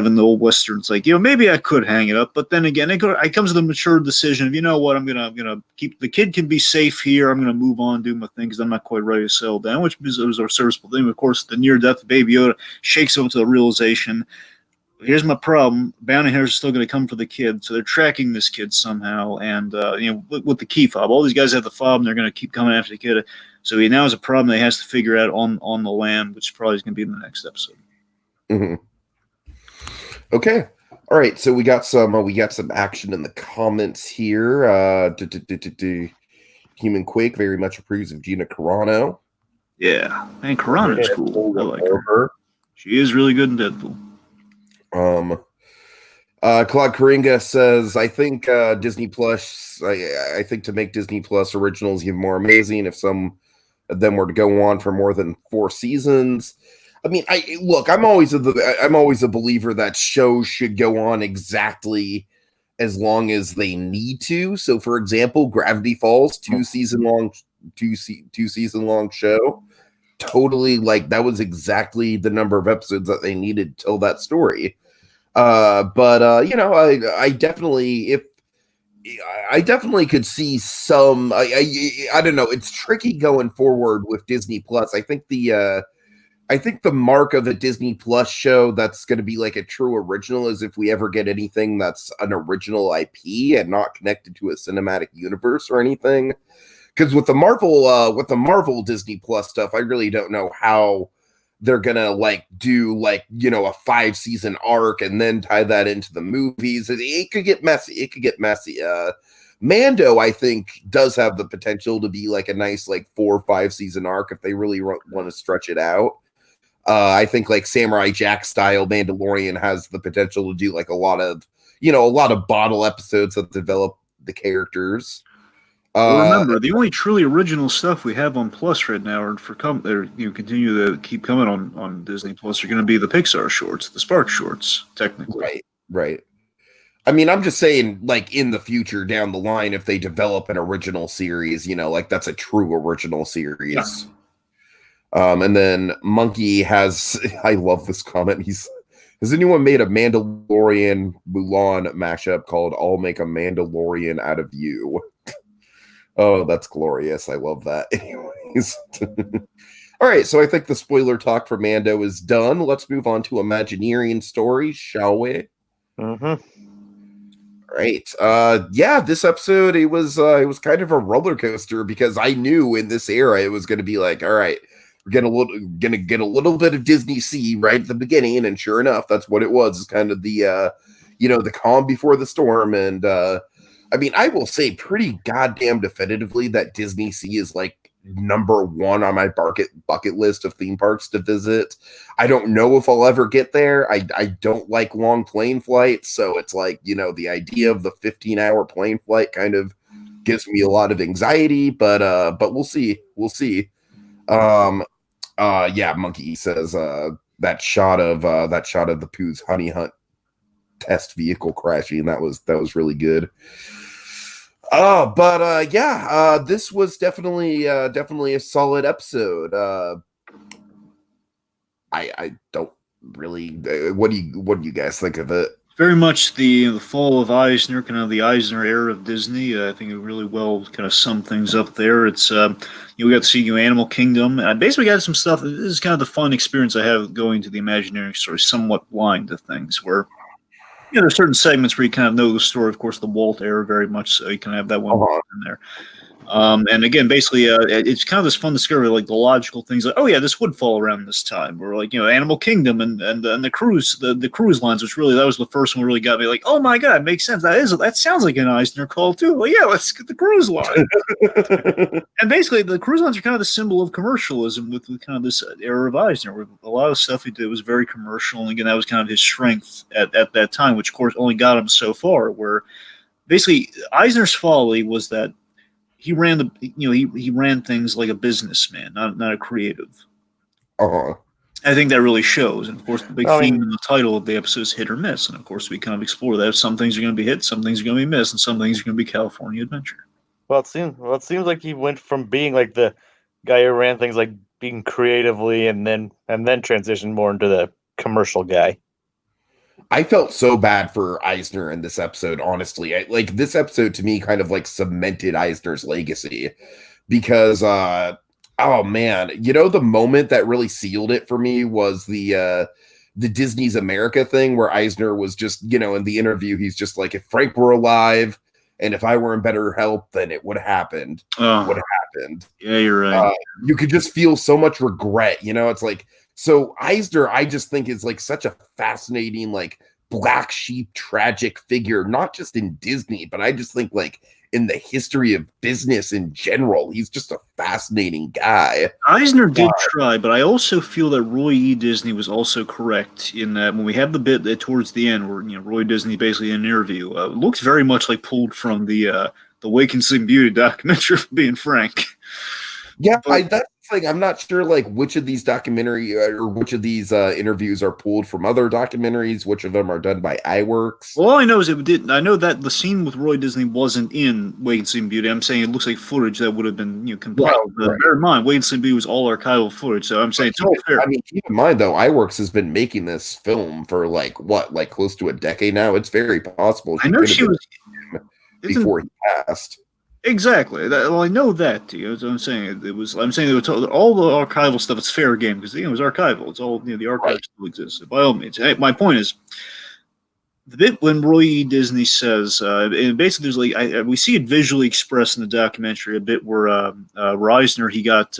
in the old westerns, like, maybe I could hang it up, but then again, it comes to the mature decision of, what, I'm gonna keep the kid can be safe here. I'm gonna move on, do my thing, because I'm not quite ready to settle down, which was our serviceable thing. Of course, the near death of Baby Yoda shakes him to the realization. Here's my problem: bounty hunters are still going to come for the kid, so they're tracking this kid somehow. And with the key fob, all these guys have the fob, and they're going to keep coming after the kid. So he now has a problem that he has to figure out on the land, which probably is going to be in the next episode. Mm-hmm. Okay. All right. So we got some action in the comments here. Human Quake very much approves of Gina Carano. Yeah, man, Carano's cool. I like her. She is really good in Deadpool. Claude Karinga says, I think Disney Plus. I think to make Disney Plus originals even more amazing if some of them were to go on for more than 4 seasons. I mean, I'm always a believer that shows should go on exactly as long as they need to. So, for example, Gravity Falls, 2 season long show. Totally, like, that was exactly the number of episodes that they needed to tell that story. I definitely could see some. I don't know. It's tricky going forward with Disney Plus. I think the mark of a Disney Plus show that's going to be like a true original is if we ever get anything that's an original IP and not connected to a cinematic universe or anything. Because with the Marvel Disney Plus stuff, I really don't know how they're gonna like do a 5-season arc and then tie that into the movies. It could get messy. Mando, I think, does have the potential to be like a nice 4 or 5 season arc if they really want to stretch it out. I think like Samurai Jack style Mandalorian has the potential to do like a lot of bottle episodes that develop the characters. Remember, the only truly original stuff we have on Plus right now, or continue to keep coming on Disney Plus, are going to be the Pixar shorts, the Spark shorts, technically. Right. I mean, I'm just saying, like, in the future, down the line, if they develop an original series, that's a true original series. Yeah. And then Monkey has, I love this comment. Has anyone made a Mandalorian Mulan mashup called "I'll Make a Mandalorian Out of You"? Oh, that's glorious. I love that. Anyways. All right, so I think the spoiler talk for Mando is done. Let's move on to Imagineering stories, shall we? Mm-hmm. Right. Yeah, this episode it was kind of a roller coaster because I knew in this era it was gonna be like, all right, we're gonna get a little bit of Disney Sea right at the beginning, and sure enough, that's what it was. It's kind of the the calm before the storm. And I mean, I will say pretty goddamn definitively that Disney Sea is like number one on my bucket list of theme parks to visit. I don't know if I'll ever get there. I don't like long plane flights, so it's like, the idea of the 15-hour plane flight kind of gives me a lot of anxiety, but we'll see. We'll see. Yeah, Monkey says that shot of the Pooh's Honey Hunt test vehicle crashing, that was really good. This was definitely a solid episode. I don't really. What do you guys think of it? Very much the fall of Eisner, kind of the Eisner era of Disney. I think it really well kind of summed things up there. It's we got to see Animal Kingdom, and I basically got some stuff. This is kind of the fun experience I have going to the Imagineering story, somewhat blind to things where. There's certain segments where you kind of know the story. Of course, the Walt era, very much so. You can have that one in there. And again, basically, it's kind of this fun discovery, like the logical things, like, oh yeah, this would fall around this time, or like Animal Kingdom and the cruise, the cruise lines, which really that was the first one really got me, like, oh my god, it makes sense. That sounds like an Eisner call too. Well, yeah, let's get the cruise line. And basically, the cruise lines are kind of the symbol of commercialism with kind of this era of Eisner, where a lot of stuff he did was very commercial, and again, that was kind of his strength at that time, which of course only got him so far. Where basically Eisner's folly was that. He ran he ran things like a businessman, not a creative. Uh-huh. I think that really shows. And of course, the big theme in the title of the episode is hit or miss. And of course, we kind of explore that. Some things are going to be hit, some things are going to be missed, and some things are going to be California Adventure. Well, it seems like he went from being like the guy who ran things like being creatively, and then transitioned more into the commercial guy. I felt so bad for Eisner in this episode, honestly. This episode to me kind of like cemented Eisner's legacy because, oh man, the moment that really sealed it for me was the Disney's America thing where Eisner was just, in the interview, he's just like, if Frank were alive and if I were in better health, then it would have happened. Would have happened. Yeah, you're right. You could just feel so much regret, it's like, so Eisner, I just think is like such a fascinating, like black sheep, tragic figure, not just in Disney, but I just think like in the history of business in general, he's just a fascinating guy. Eisner did try, but I also feel that Roy E. Disney was also correct in that when we have the bit that towards the end where Roy Disney basically in an interview looks very much like pulled from the Wake and Sleep Beauty documentary, for being frank. Yeah, that's like I'm not sure like which of these documentary or which of these interviews are pulled from other documentaries, which of them are done by iWorks. Well, all I know is I know that the scene with Roy Disney wasn't in Wake and Sleep Beauty. I'm saying it looks like footage that would have been compiled. Right. Bear in mind, Wake and Sleep Beauty was all archival footage, so I'm saying fair. I mean, keep in mind though, iWorks has been making this film for like close to a decade now. It's very possible. I know she was before he passed. Exactly. I know that. That's what I'm saying. I'm saying it was all the archival stuff. It's fair game because it was archival. It's all the archive still exists. So by all means, my point is the bit when Roy E. Disney says, and basically there's like we see it visually expressed in the documentary a bit where Eisner he got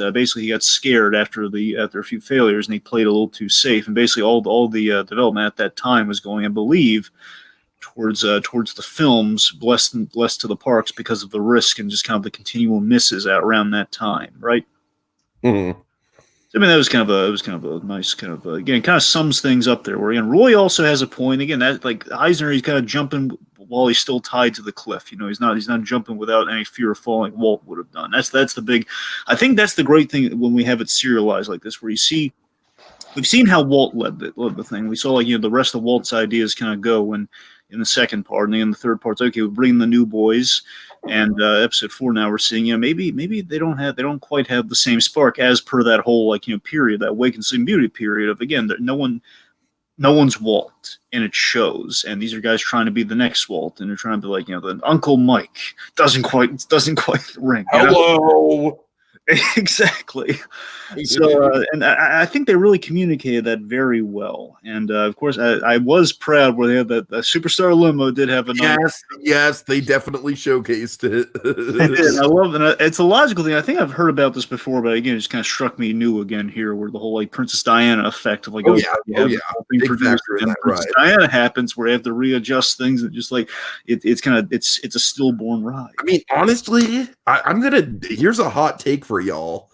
scared after a few failures and he played a little too safe, and basically all the development at that time was going, I believe, towards the films, less to the parks because of the risk and just kind of the continual misses around that time, right? Mm-hmm. I mean, that was kind of a nice kind of again kind of sums things up there. Where again, Roy also has a point. Again, that like Eisner, he's kind of jumping while he's still tied to the cliff. He's not jumping without any fear of falling. Walt would have done. That's the big. I think that's the great thing when we have it serialized like this, where you see. We've seen how Walt led the thing. We saw like the rest of Walt's ideas kind of go when in the second part, and then the third part's okay. We bring the new boys, and episode 4 now we're seeing maybe they don't quite have the same spark as per that whole period, that Wake and Sleep Beauty period of again no no one's Walt, and it shows. And these are guys trying to be the next Walt, and they're trying to be like, the Uncle Mike doesn't quite ring. Hello. Exactly. So, and I think they really communicated that very well. And of course, I was proud where they had that Superstar Limo did have a yes, they definitely showcased it. They did. I love it. It's a logical thing. I think I've heard about this before, but again, it just kind of struck me new again here, where the whole like Princess Diana effect of like, Big factor in that Princess Diana happens where they have to readjust things, and just like it's a stillborn ride. I mean, honestly, here's a hot take for y'all.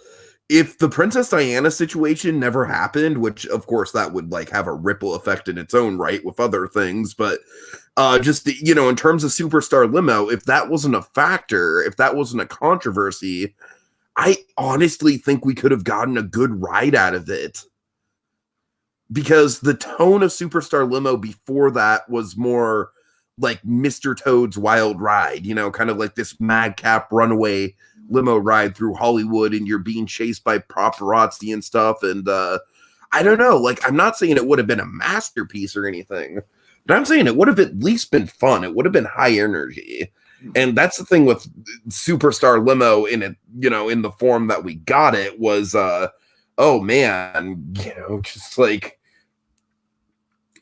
If the Princess Diana situation never happened, which of course that would like have a ripple effect in its own right with other things, but just in terms of Superstar Limo, if that wasn't a factor, if that wasn't a controversy, I honestly think we could have gotten a good ride out of it. Because the tone of Superstar Limo before that was more like Mr. Toad's Wild Ride, kind of like this madcap runaway limo ride through Hollywood, and you're being chased by paparazzi and stuff. And I don't know, like, I'm not saying it would have been a masterpiece or anything, but I'm saying it would have at least been fun. It would have been high energy. And that's the thing with Superstar Limo in it, in the form that we got it was, oh man, just like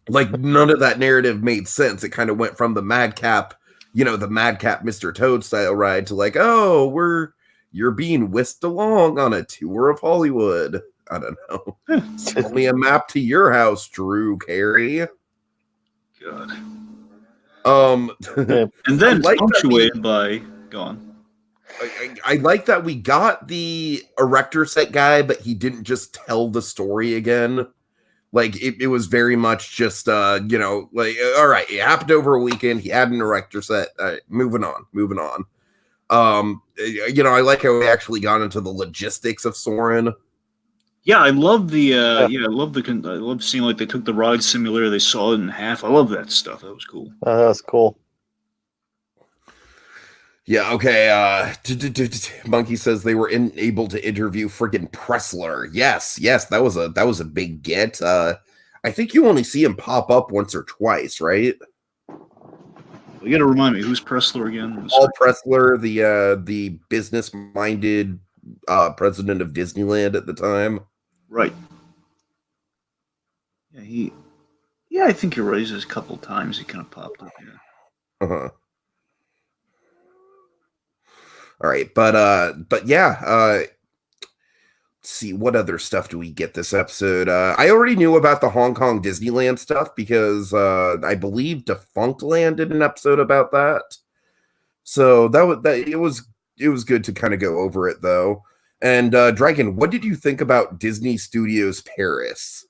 none of that narrative made sense. It kind of went from the madcap, the madcap Mr. Toad style ride to like, oh, you're being whisked along on a tour of Hollywood. I don't know. Send me a map to your house, Drew Carey. God. And then punctuated by gone. I like that we got the erector set guy, but he didn't just tell the story again. Like it was very much just all right, it happened over a weekend. He had an erector set. Moving on. I like how we actually got into the logistics of Soarin'. Yeah, I love I love seeing like they took the ride simulator, they saw it in half. I love that stuff. That was cool. That was cool. Yeah, okay. Monkey says they were able to interview friggin' Pressler. Yes, that was a big get. I think you only see him pop up once or twice, right? You got to remind me, who's Pressler again? Paul Pressler, the business-minded president of Disneyland at the time. Right. Yeah, I think you're right. There's a couple times he kind of popped up here. Uh-huh. All right, but yeah, let's see, what other stuff do we get this episode? I already knew about the Hong Kong Disneyland stuff because I believe Defunctland did an episode about that. So it was good to kind of go over it though. And Dragon, what did you think about Disney Studios Paris?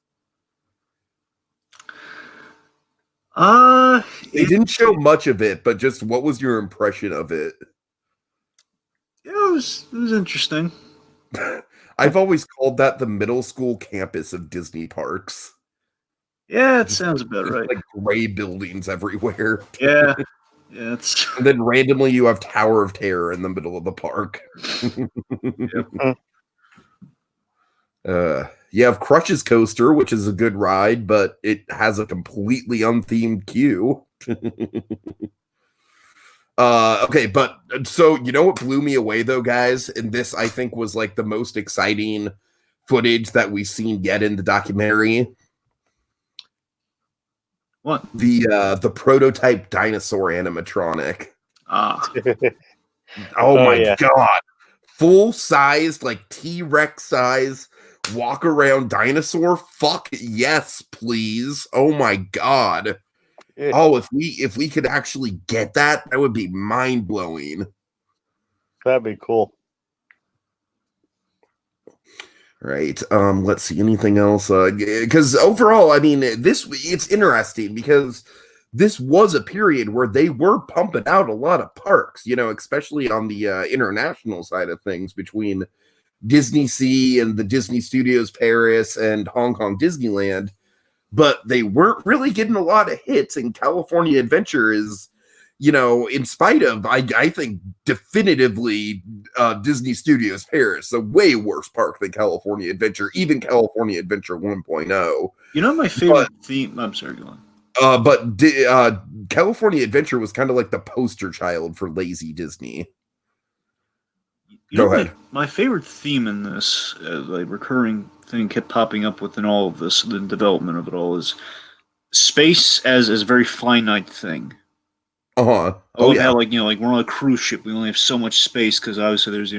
They didn't show much of it, but just what was your impression of it? Yeah, it was interesting. I've always called that the middle school campus of Disney parks. Yeah, it sounds about right. Like gray buildings everywhere. Yeah. And then randomly you have Tower of Terror in the middle of the park. You have Crutch's Coaster, which is a good ride, but it has a completely unthemed queue. Okay, but so you know what blew me away though, guys, and this I think was like the most exciting footage that we've seen yet in the documentary. What? The prototype dinosaur animatronic. Oh my god. Full sized, like T-Rex size, walk around dinosaur. Fuck yes, please. Oh my god. Oh, if we could actually get that, that would be mind blowing. That'd be cool. Right. Let's see, anything else? Because overall, I mean, it's interesting because this was a period where they were pumping out a lot of parks, especially on the international side of things between Disney Sea and the Disney Studios Paris and Hong Kong Disneyland. But they weren't really getting a lot of hits, and California Adventure is in spite of, I think definitively Disney Studios Paris, a way worse park than California Adventure, even California Adventure 1.0. My favorite theme. I'm sorry, go on. But California Adventure was kind of like the poster child for lazy Disney. Go ahead. My favorite theme in this, like recurring thing, kept popping up within all of this, the development of it all, is space as a very finite thing. Uh-huh. Oh yeah. How, like we're on a cruise ship, we only have so much space because obviously there's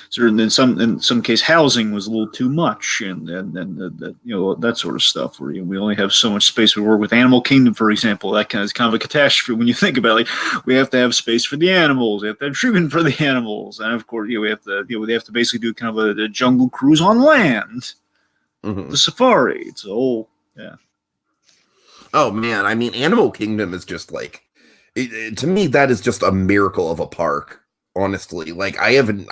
certain in some case housing was a little too much and that sort of stuff where we only have so much space. We work with Animal Kingdom, for example, that is kind of a catastrophe when you think about it. Like we have to have space for the animals, we have to have treatment for the animals, and of course we have to basically do kind of a jungle cruise on land, the safari. It's a whole Oh man, I mean, Animal Kingdom is just like. To me, that is just a miracle of a park. Honestly, like I haven't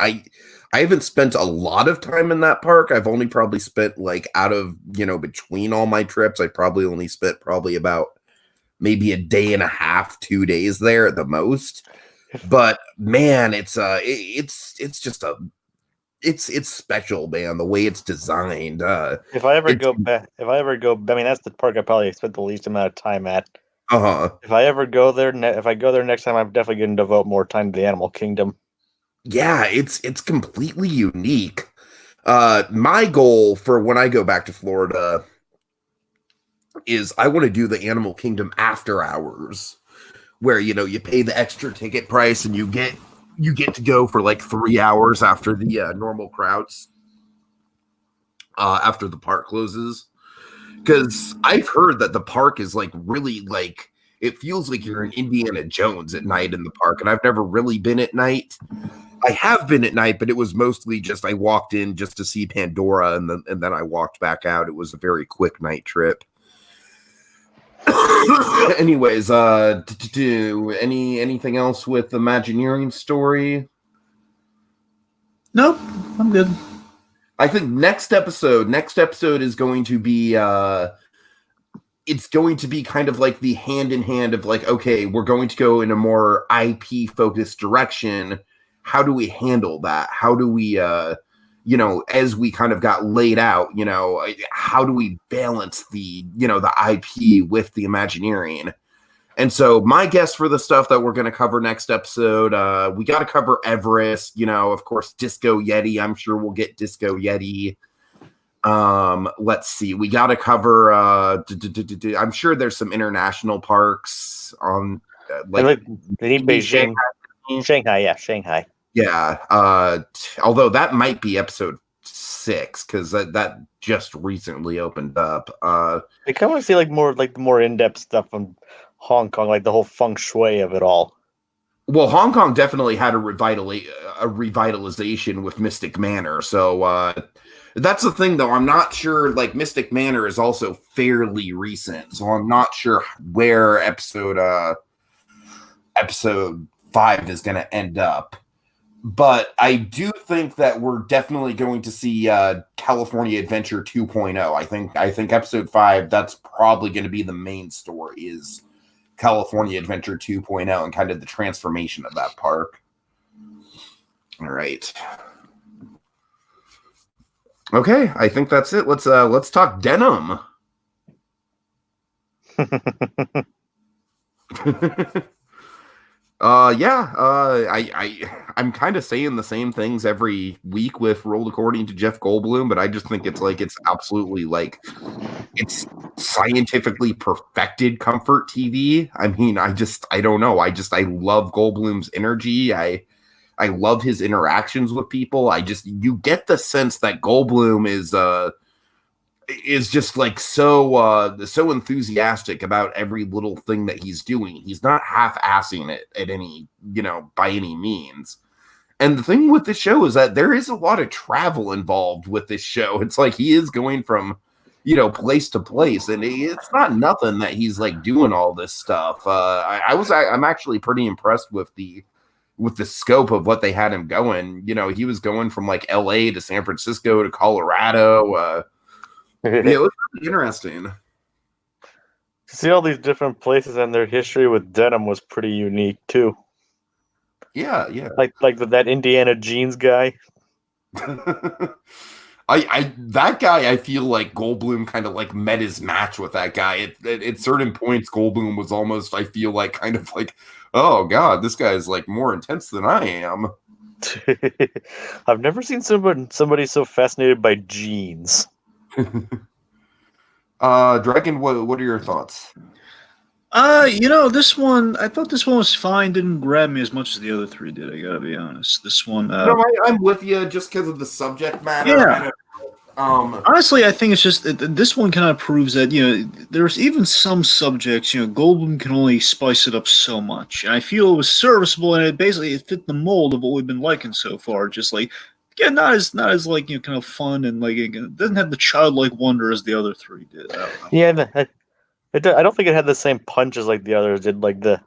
spent a lot of time in that park. I've only probably spent like out of between all my trips, I probably only spent about maybe a day and a half, 2 days there at the most. But man, it's special, man. The way it's designed. If I ever go, I mean that's the park I probably spent the least amount of time at. If I ever go there, if I go there next time, I'm definitely going to devote more time to the Animal Kingdom. Yeah, it's completely unique. My goal for when I go back to Florida is I want to do the Animal Kingdom after hours, where you pay the extra ticket price and you get to go for like 3 hours after the normal crowds, after the park closes. Because I've heard that the park is like really like it feels like you're in Indiana Jones at night in the park, and I've never really been at night. I have been at night, but it was mostly just I walked in just to see Pandora, and then I walked back out. It was a very quick night trip. Anyways, anything else with the Imagineering story? Nope, I'm good. I think next episode is going to be it's going to be kind of like the hand in hand of like, okay, we're going to go in a more IP focused direction. How do we handle that? How do we as we kind of got laid out, how do we balance the IP with the Imagineering? And so my guess for the stuff that we're going to cover next episode, we got to cover Everest, of course, Disco Yeti. I'm sure we'll get Disco Yeti. Let's see. We got to cover, I'm sure there's some international parks on like Beijing. Shanghai. Yeah. Shanghai. Yeah. Although that might be episode 6 because that just recently opened up. I kind of want to see like more in-depth stuff on Hong Kong, like the whole feng shui of it all. Well, Hong Kong definitely had a revitalization with Mystic Manor. So that's the thing, though. I'm not sure. Like Mystic Manor is also fairly recent, so I'm not sure where episode 5 is going to end up. But I do think that we're definitely going to see California Adventure 2.0. I think episode 5, that's probably going to be the main story, is California Adventure 2.0 and kind of the transformation of that park. All right. Okay, I think that's it. Let's talk denim. I'm kind of saying the same things every week with Rolled According to Jeff Goldblum, but I just think it's absolutely like it's scientifically perfected comfort TV. I mean, I don't know. I love Goldblum's energy. I love his interactions with people. You get the sense that Goldblum is just like so enthusiastic about every little thing that he's doing. He's not half-assing it at any, by any means. And the thing with this show is that there is a lot of travel involved with this show. It's like he is going from, place to place, and it's not nothing that he's like doing all this stuff. I'm actually pretty impressed with the scope of what they had him going. He was going from like LA to San Francisco to Colorado. It was really interesting. See all these different places and their history with denim was pretty unique too. Yeah. Like that Indiana jeans guy. That guy, I feel like Goldblum kind of like met his match with that guy. At certain points, Goldblum was almost, I feel like, kind of like, oh god, this guy is like more intense than I am. I've never seen somebody so fascinated by jeans. Dragon, what are your thoughts? This one, I thought this one was fine. Didn't grab me as much as the other three did. I gotta be honest. This one, No, I'm with you just because of the subject matter. Yeah. Honestly, I think it's just this one kind of proves that there's even some subjects. Goldblum can only spice it up so much, and I feel it was serviceable, and it fit the mold of what we've been liking so far. Just like, yeah, not as like kind of fun, and like it doesn't have the childlike wonder as the other three did. I don't know. Yeah, I don't think it had the same punch as like the others did. Like the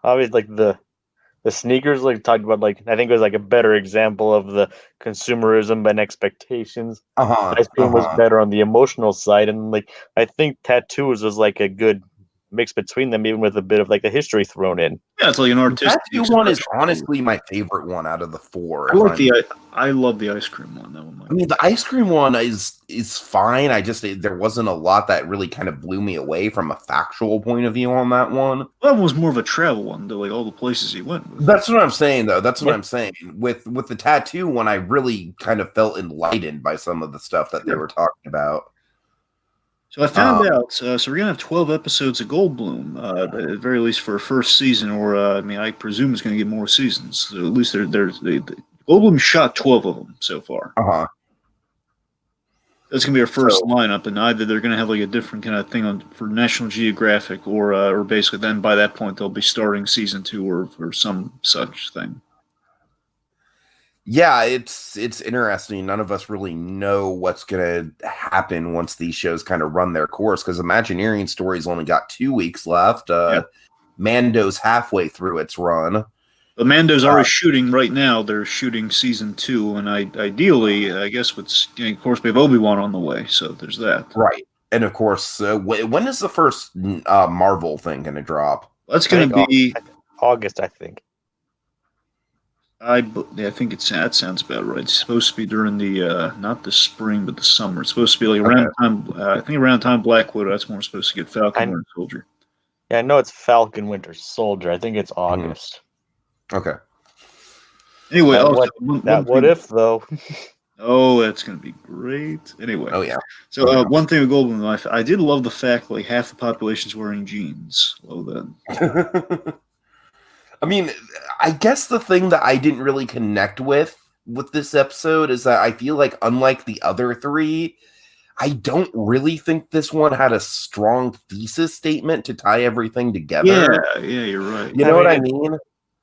sneakers, like talked about, like I think it was like a better example of the consumerism and expectations. Ice cream was better on the emotional side, and like I think tattoos was like a good mix between them, even with a bit of like the history thrown in. Yeah, it's like an artistic. That one is honestly my favorite one out of the four. I love the ice cream one. That one. I mean, the ice cream one is fine. There wasn't a lot that really kind of blew me away from a factual point of view on that one. That one was more of a travel one, though, like all the places he went with. That's what I'm saying, though. That's what I'm saying. With the tattoo one, I really kind of felt enlightened by some of the stuff that they were talking about. So I found out. So we're gonna have 12 episodes of Goldblum, at the very least for a first season, or I presume it's gonna get more seasons. So at least Goldblum shot 12 of them so far. That's gonna be our first lineup, and either they're gonna have like a different kind of thing for National Geographic, or basically then by that point they'll be starting season 2 or some such thing. Yeah, it's interesting. None of us really know what's going to happen once these shows kind of run their course, because Imagineering Stories only got 2 weeks left. Mando's halfway through its run. But Mando's already shooting right now. They're shooting season 2, and ideally, I guess, of course, we have Obi-Wan on the way, so there's that. Right. And of course, when is the first Marvel thing going to drop? That's going to be August, I think. I think that sounds about right. It's supposed to be during the not the spring but the summer. It's supposed to be like around time. I think around time Black Widow. That's when we're supposed to get Falcon Winter Soldier. Yeah, I know it's Falcon Winter Soldier. I think it's August. Okay. Anyway, what if though? Oh, that's gonna be great. Anyway. Oh yeah. So one thing with Goldblum, I did love the fact like half the population's wearing jeans. Love that. I mean, I guess the thing that I didn't really connect with this episode is that I feel like, unlike the other three, I don't really think this one had a strong thesis statement to tie everything together. Yeah, you're right. You know what I mean?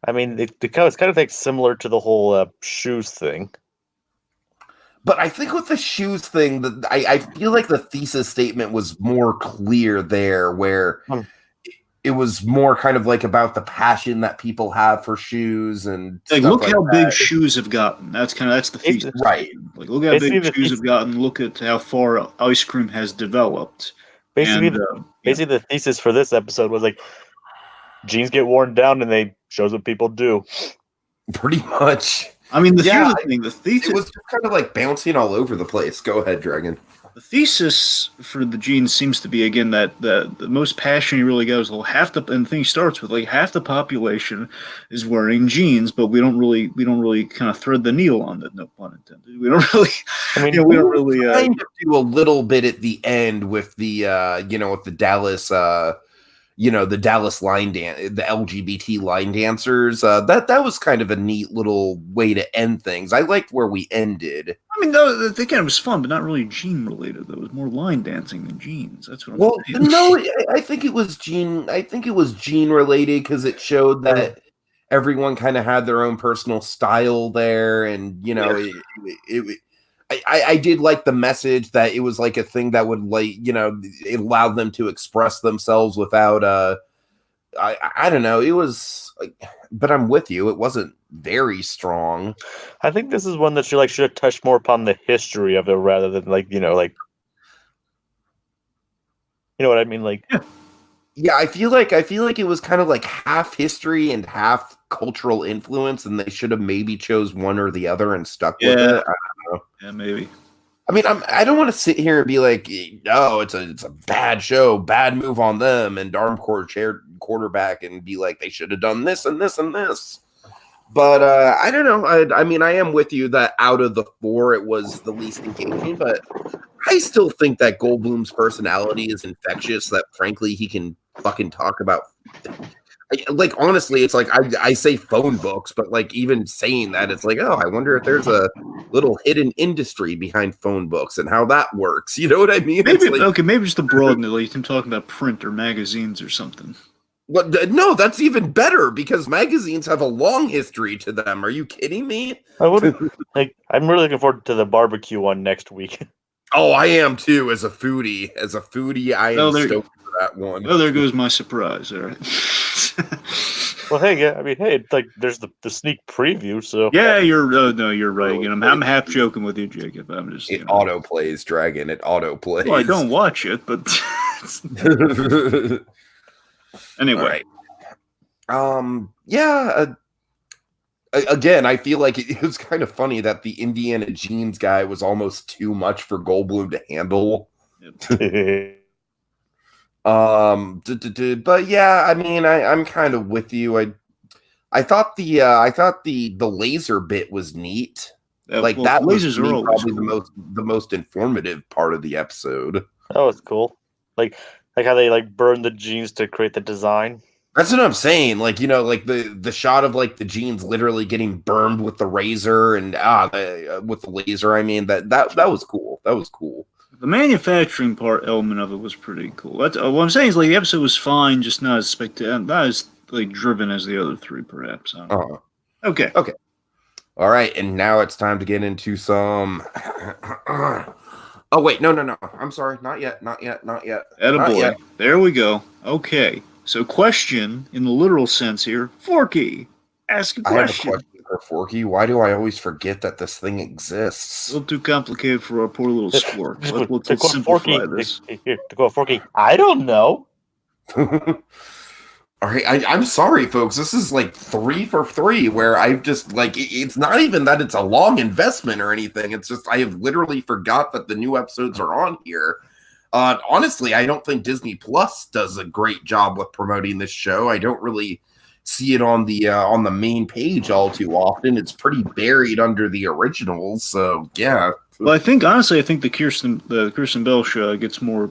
I mean, it's kind of like similar to the whole shoes thing. But I think with the shoes thing, I feel like the thesis statement was more clear there, where it was more kind of like about the passion that people have for shoes and like, look how big shoes have gotten. That's the thesis, right? Like, look how big shoes have gotten. Look at how far ice cream has developed. Basically, the thesis for this episode was like, jeans get worn down, and they shows what people do. Pretty much. I mean, here's the thing. The thesis, it was just kind of like bouncing all over the place. Go ahead, Dragon. The thesis for the jeans seems to be, again, that the most passion you really got is and the thing starts with like half the population is wearing jeans, but we don't really kind of thread the needle on that. No pun intended. We don't really. I mean, we don't really kind of do a little bit at the end with the with the Dallas the Dallas line dance, the LGBT line dancers. That was kind of a neat little way to end things. I liked where we ended. I mean, again, it was fun, but not really jean related. Though it was more line dancing than jeans. That's what I'm saying. No, I think it was jean. I think it was jean related because it showed that everyone kind of had their own personal style there, and I did like the message that it was like a thing that would it allowed them to express themselves without I don't know. It was but I'm with you. It wasn't very strong. I think this is one that should have touched more upon the history of it rather than you know what I mean? Yeah, I feel like it was kind of like half history and half cultural influence, and they should have maybe chose one or the other and stuck with Yeah. it. I don't know. Yeah, maybe. I mean, I don't want to sit here and be like, no, it's a bad show, bad move on them, and Darmcourt chair quarterback, and be like they should have done this and this and this. But I don't know. I mean, I am with you that out of the four, it was the least engaging, but I still think that Goldblum's personality is infectious. That frankly, he can fucking talk about. Like honestly, it's like I say phone books, but like even saying that, it's like, oh, I wonder if there's a little hidden industry behind phone books and how that works. You know what I mean? Maybe Like, okay, maybe just to broaden it, like him talking about print or magazines or something. what? No, that's even better because magazines have a long history to them. Are you kidding me? I would like. I'm really looking forward to the barbecue one next week. Oh, I am too. As a foodie, I am stoked for that one. Well, there goes my surprise. All right. Well, hey, yeah, I mean, hey, it's like there's the sneak preview, so Yeah, you're right. You know, I'm half joking with you, Jacob. I'm just It auto plays, Dragon. It auto plays. Well, I don't watch it, but anyway. Right. Yeah. Again, I feel like it was kind of funny that the Indiana Jeans guy was almost too much for Goldblum to handle. But yeah, I mean, I'm kind of with you. I thought the laser bit was neat. Like that was probably cool. the most informative part of the episode. That was cool. Like how they like burned the jeans to create the design. That's what I'm saying. Like, you know, like the shot of like the jeans literally getting burned with the razor and with the laser. I mean, that was cool. That was cool. The manufacturing part element of it was pretty cool. That's what I'm saying is like the episode was fine, just not as spectacular, not as like driven as the other three, perhaps. Okay. All right, and now it's time to get into some. Oh wait, no. I'm sorry, not yet. Attaboy. There we go. Okay. So, question in the literal sense here, Forky, ask a question. I have a question for Forky. Why do I always forget that this thing exists? A little too complicated for our poor little squirk. Let's simplify Forky, this. Here, to go, Forky. I don't know. All right, I'm sorry, folks. This is like 3 for 3, where I've just like it's not even that it's a long investment or anything. It's just I have literally forgot that the new episodes are on here. Honestly, I don't think Disney Plus does a great job with promoting this show. I don't really see it on the main page all too often. It's pretty buried under the originals. So yeah. Well, I think honestly, the Kirsten Bell show gets more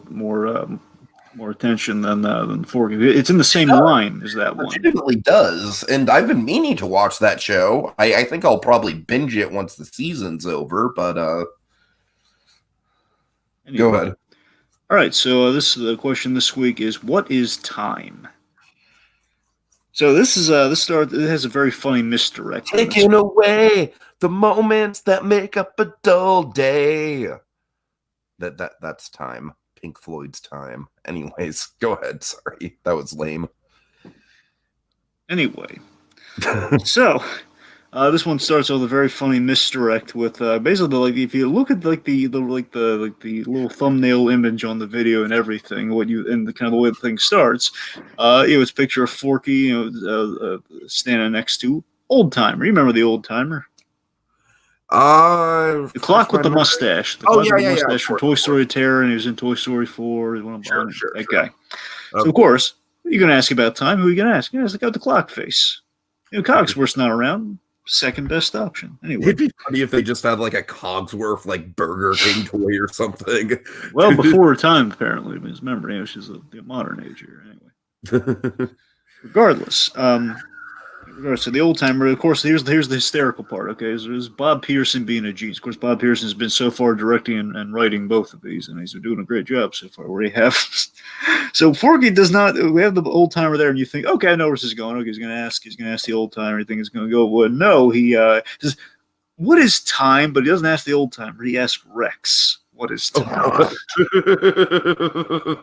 attention than Forky. It's in the same line as that one. It legitimately does, and I've been meaning to watch that show. I think I'll probably binge it once the season's over. But anyway. Go ahead. All right, so the question this week is, what is time? So this has a very funny misdirect. Taking away the moments that make up a dull day. That's time. Pink Floyd's Time. Anyways, go ahead. Sorry, that was lame. Anyway, so this one starts with a very funny misdirect with basically like if you look at like the little thumbnail image on the video and everything, and the kind of the way the thing starts, it was a picture of Forky, standing next to Old Timer. You remember the Old Timer? The clock with the mustache. The clock with the mustache from Toy Story Terror, and he was in Toy Story 4. Sure. That guy. So, of course, you're going to ask about time. Who are you going to ask? You're going to ask the guy with the clock face. You know, Cogsworth's not around. Second best option. Anyway. It'd be funny if they just had like a Cogsworth like Burger King toy or something. Well, before her time, apparently. Because remember, she's the modern age here. Anyway. Regardless. So the Old Timer, of course, here's the hysterical part, okay, is Bob Pearson being a genius. Of course, Bob Pearson has been so far directing and writing both of these, and he's been doing a great job so far. We have so Forky does not. We have the Old Timer there, and you think, okay, I know where this is going. Okay, he's going to ask the Old Timer. You think it's going to go? Well, no, he says, "What is time?" But he doesn't ask the Old Timer. He asks Rex. What is time?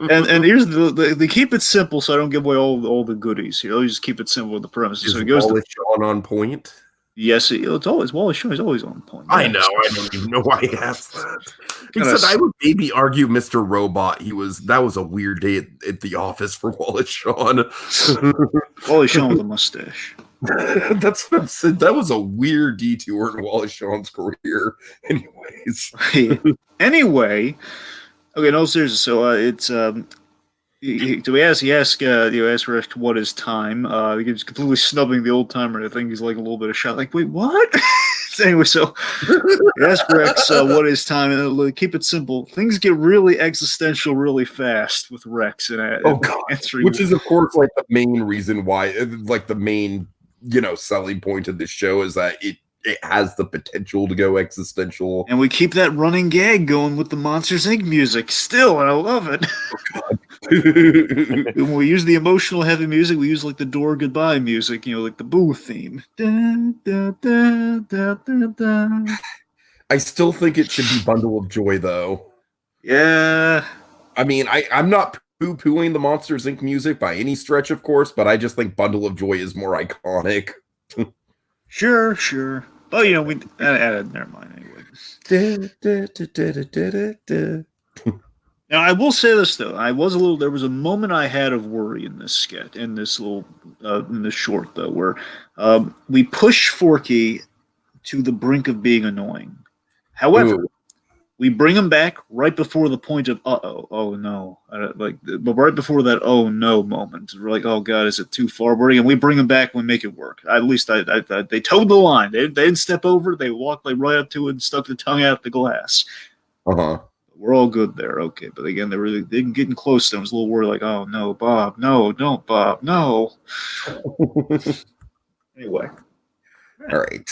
and here's they keep it simple, so I don't give away all the goodies here. They just keep it simple with the premises. So it goes to Sean on point. Yes, it's always Wally Shaw is always on point. I Yes. know. I don't even know why he asked that. Kinda Except I would maybe argue Mr. Robot. That was a weird day at the office for Wallace Shawn. Wally Shaw with a mustache. That's what I'm saying. That was a weird detour in Wallace Shawn's career. Anyways. Anyway, okay, no, seriously. So it's so he asks Rex what is time. He's completely snubbing the old timer. I think he's like a little bit of shock. Like, wait, what? Anyway, so he asks Rex what is time, and keep it simple. Things get really existential really fast with Rex, and Oh god, answering, which is of course like the main reason why, like the main selling point of this show is that it has the potential to go existential. And we keep that running gag going with the Monsters Inc. music still, and I love it. Oh god. When we use the emotional heavy music, we use like the door goodbye music, like the Boo theme. Da, da, da, da, da, da. I still think it should be Bundle of Joy though. Yeah. I mean, I'm not poo-pooing the Monsters Inc. music by any stretch, of course, but I just think Bundle of Joy is more iconic. Sure. Oh, we never mind anyway. Now, I will say this though, there was a moment I had of worry in this sketch, in this short though, where we push Forky to the brink of being annoying. However, we bring him back right before the point of oh no, but right before that oh no moment. We're like, oh god, is it too far? We bring him back, we make it work. At least they towed the line. They didn't step over. They walked like right up to it and stuck the tongue out the glass. We're all good there, okay. But again, they didn't getting close to him. I was a little worried, like, oh no, Bob, no, don't Bob, no. Anyway, all right.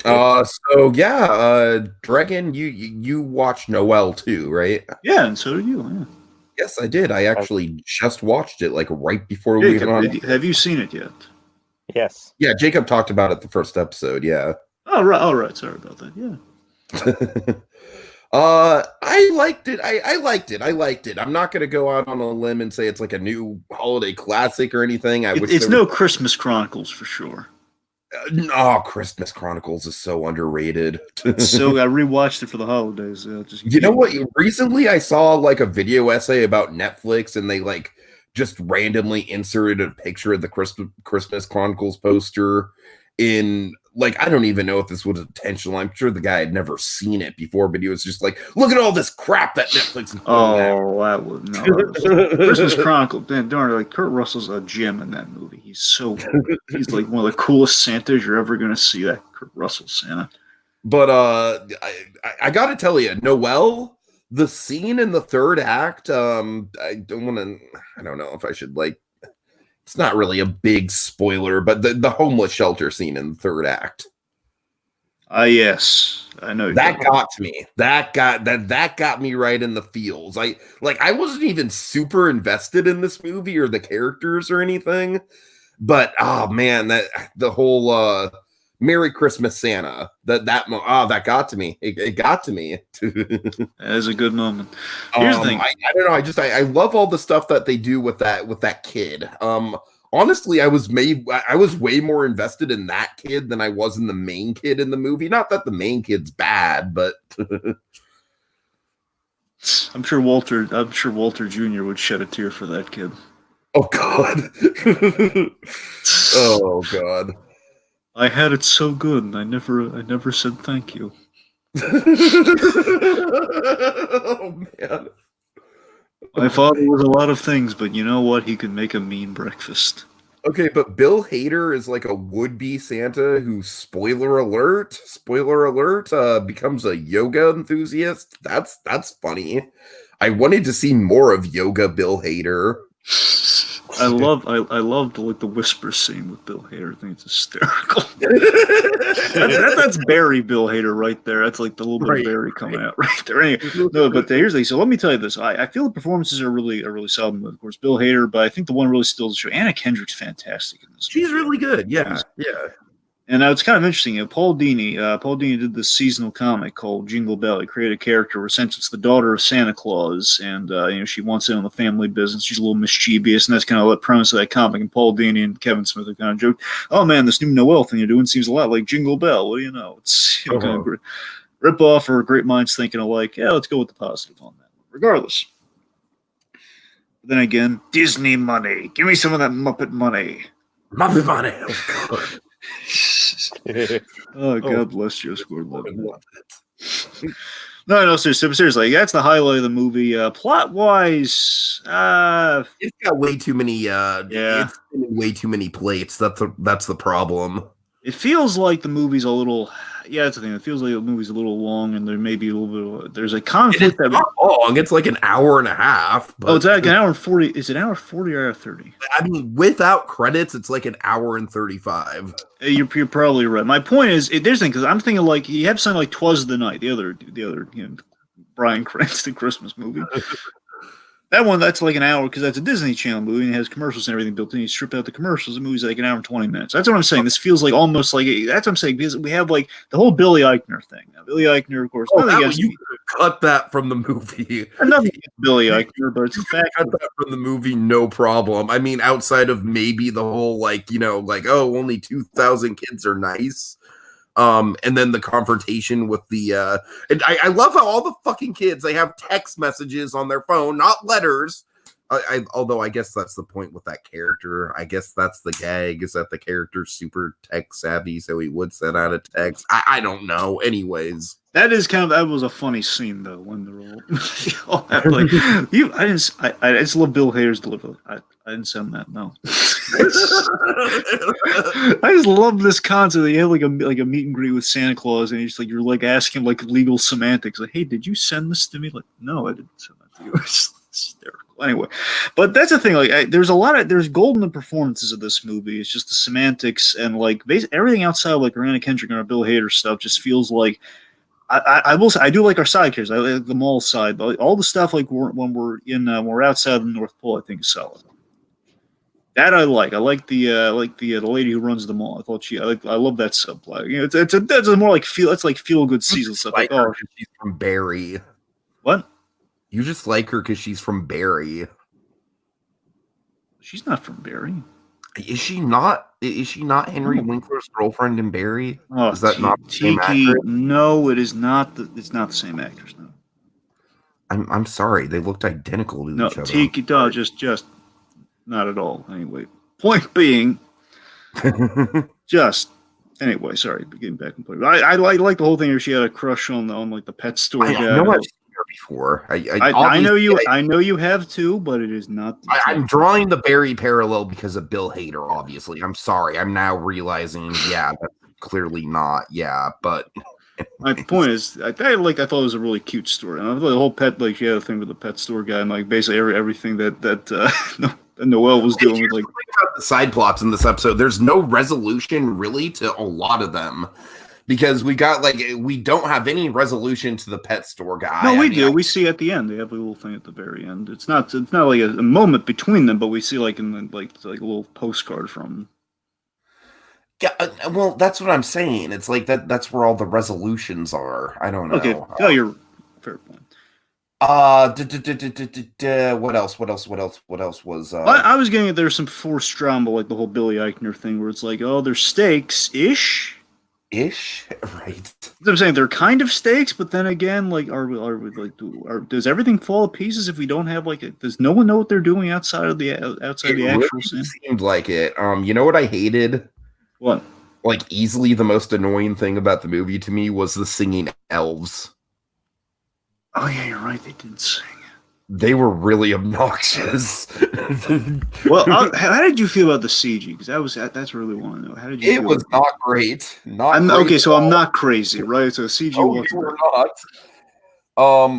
So yeah, Dragon, you watched Noelle too, right? Yeah, and so did you. Yeah. Yes, I did. I actually just watched it like right before we went on. Have you seen it yet? Yes. Yeah, Jacob talked about it the first episode. Yeah. Oh right. All right. Sorry about that. Yeah. I liked it. I liked it. I'm not gonna go out on a limb and say it's like a new holiday classic or anything. It's no Christmas Chronicles for sure. Christmas Chronicles is so underrated. So I rewatched it for the holidays. You know what? Recently, I saw like a video essay about Netflix, and they like just randomly inserted a picture of the Christmas Chronicles poster in like, I don't even know if this was intentional. I'm sure the guy had never seen it before, but he was just like, look at all this crap that Netflix is Christmas Chronicle. Man, darn, like Kurt Russell's a gem in that movie. He's like one of the coolest Santas you're ever going to see, that Kurt Russell Santa. But I got to tell you, Noelle, the scene in the third act, I don't know if I should it's not really a big spoiler, but the homeless shelter scene in the third act. Yes, I know. That got to me. That got me right in the feels. I wasn't even super invested in this movie or the characters or anything, but oh man, that the whole Merry Christmas Santa, that got to me. It got to me. That is a good moment. Here's the thing. I don't know. I love all the stuff that they do with that kid. Honestly, I was way more invested in that kid than I was in the main kid in the movie. Not that the main kid's bad, but I'm sure Walter Jr. would shed a tear for that kid. Oh God. Oh God. I had it so good, and I never said thank you. Oh man. My father was a lot of things, but you know what? He could make a mean breakfast. Okay, but Bill Hader is like a would-be Santa who, spoiler alert, becomes a yoga enthusiast. That's funny. I wanted to see more of yoga Bill Hader. I loved like the whisper scene with Bill Hader. I think it's hysterical. that's Barry Bill Hader right there. That's like the little bit of Barry coming out right there. Anyway, no, but here's the thing. So let me tell you this. I feel the performances are really solid. Of course, Bill Hader, but I think the one really steals the show. Anna Kendrick's fantastic in this. She's really good. Yeah. And now it's kind of interesting. Paul Dini did this seasonal comic called Jingle Bell. He created a character where essentially it's the daughter of Santa Claus, and she wants in on the family business. She's a little mischievous, and that's kind of the premise of that comic. And Paul Dini and Kevin Smith have kind of joked, "Oh man, this new Noel thing you're doing seems a lot like Jingle Bell. What do you know? It's kind of rip off or great minds thinking alike. Yeah, let's go with the positive on that. Regardless." Then again, Disney money. Give me some of that Muppet money. Muppet money. Oh, God bless you, Squidward. No, seriously, that's the highlight of the movie. Plot-wise, it's got way too many. It's way too many plates. That's the problem. It feels like the movie's a little. Yeah, that's the thing. It feels like the movie's a little long, and there may be a little bit. There's a conflict. It's not long. It's like an hour and a half. But it's like an hour and 40. Is it an hour 40 or hour 30? I mean, without credits, it's like an hour and 35. You're probably right. My point is, there's thing because I'm thinking like you have something like "'Twas the Night," the other Bryan Cranston Christmas movie. That one, that's like an hour because that's a Disney Channel movie and it has commercials and everything built in. You strip out the commercials, the movie's like an hour and 20 minutes. That's what I'm saying. This feels like almost like that's what I'm saying because we have like the whole Billy Eichner thing. Now, Billy Eichner, of course. You could cut that from the movie. Nothing against Billy Eichner, but it's a fact. Cut that from the movie, no problem. I mean, outside of maybe the whole only 2,000 kids are nice. And then the confrontation with the and I love how all the fucking kids, they have text messages on their phone, not letters. Although I guess that's the point with that character. I guess that's the gag, is that the character's super tech savvy, so he would send out a text. I don't know. Anyways, that was a funny scene though when they're all like I just love Bill Hader's delivery. I didn't send that. No. I just love this concept that you have like a meet and greet with Santa Claus, and you're like asking like legal semantics, like, "Hey, did you send this to me?" Like, "No, I didn't send that to you." It's hysterical. Anyway, but that's the thing. Like, there's gold in the performances of this movie. It's just the semantics and like everything outside of like Miranda Kendrick and our Bill Hader stuff just feels like. I will say I do like our side characters. I like the mall side, but all the stuff like when we're outside the North Pole, I think is solid. That I like. I like the lady who runs the mall. I love that subplot. You know, that's more like feel good season stuff. Like, she's from Barry. What? You just like her because she's from Barry. She's not from Barry. Is she not? Is she not Henry Winkler's girlfriend in Barry? Oh, is that not the same actress? No, it is not. It's not the same actress. No. I'm sorry. They looked identical to each other. Tiki, just not at all. Anyway, point being, anyway. Sorry, getting back and forth. I like the whole thing where she had a crush on like the pet store guy. I know I've seen her before. I know you. I know you have too, but it is not. I'm drawing the Barry parallel because of Bill Hader. Obviously, I'm sorry. I'm now realizing. Yeah, that's clearly not. Yeah, but. My point is, I thought it was a really cute story. And I thought the whole pet, like, she had a thing with the pet store guy, and like basically everything that Noel was doing. With, like the side plots in this episode, there's no resolution really to a lot of them, because we don't have any resolution to the pet store guy. No, we do. We see at the end they have a little thing at the very end. It's not like a moment between them, but we see like in the, like a little postcard from them. Yeah, well, that's what I'm saying. It's like that's where all the resolutions are. I don't know. Okay, you're fair point. What else was I was getting there's some forced drama, like the whole Billy Eichner thing, where it's like, oh, there's stakes-ish. Right. I'm saying they're kind of stakes, but then again, like, are we like, does everything fall to pieces if we don't have like does no one know what they're doing outside of the actual scene? Seemed like it. You know what I hated? What? Like, easily the most annoying thing about the movie to me was the singing elves. Oh yeah, you're right. They didn't sing. They were really obnoxious. Well, how did you feel about the CG? Because that's really want to know. How did you? It was not great. So I'm not crazy, right? So CG was not.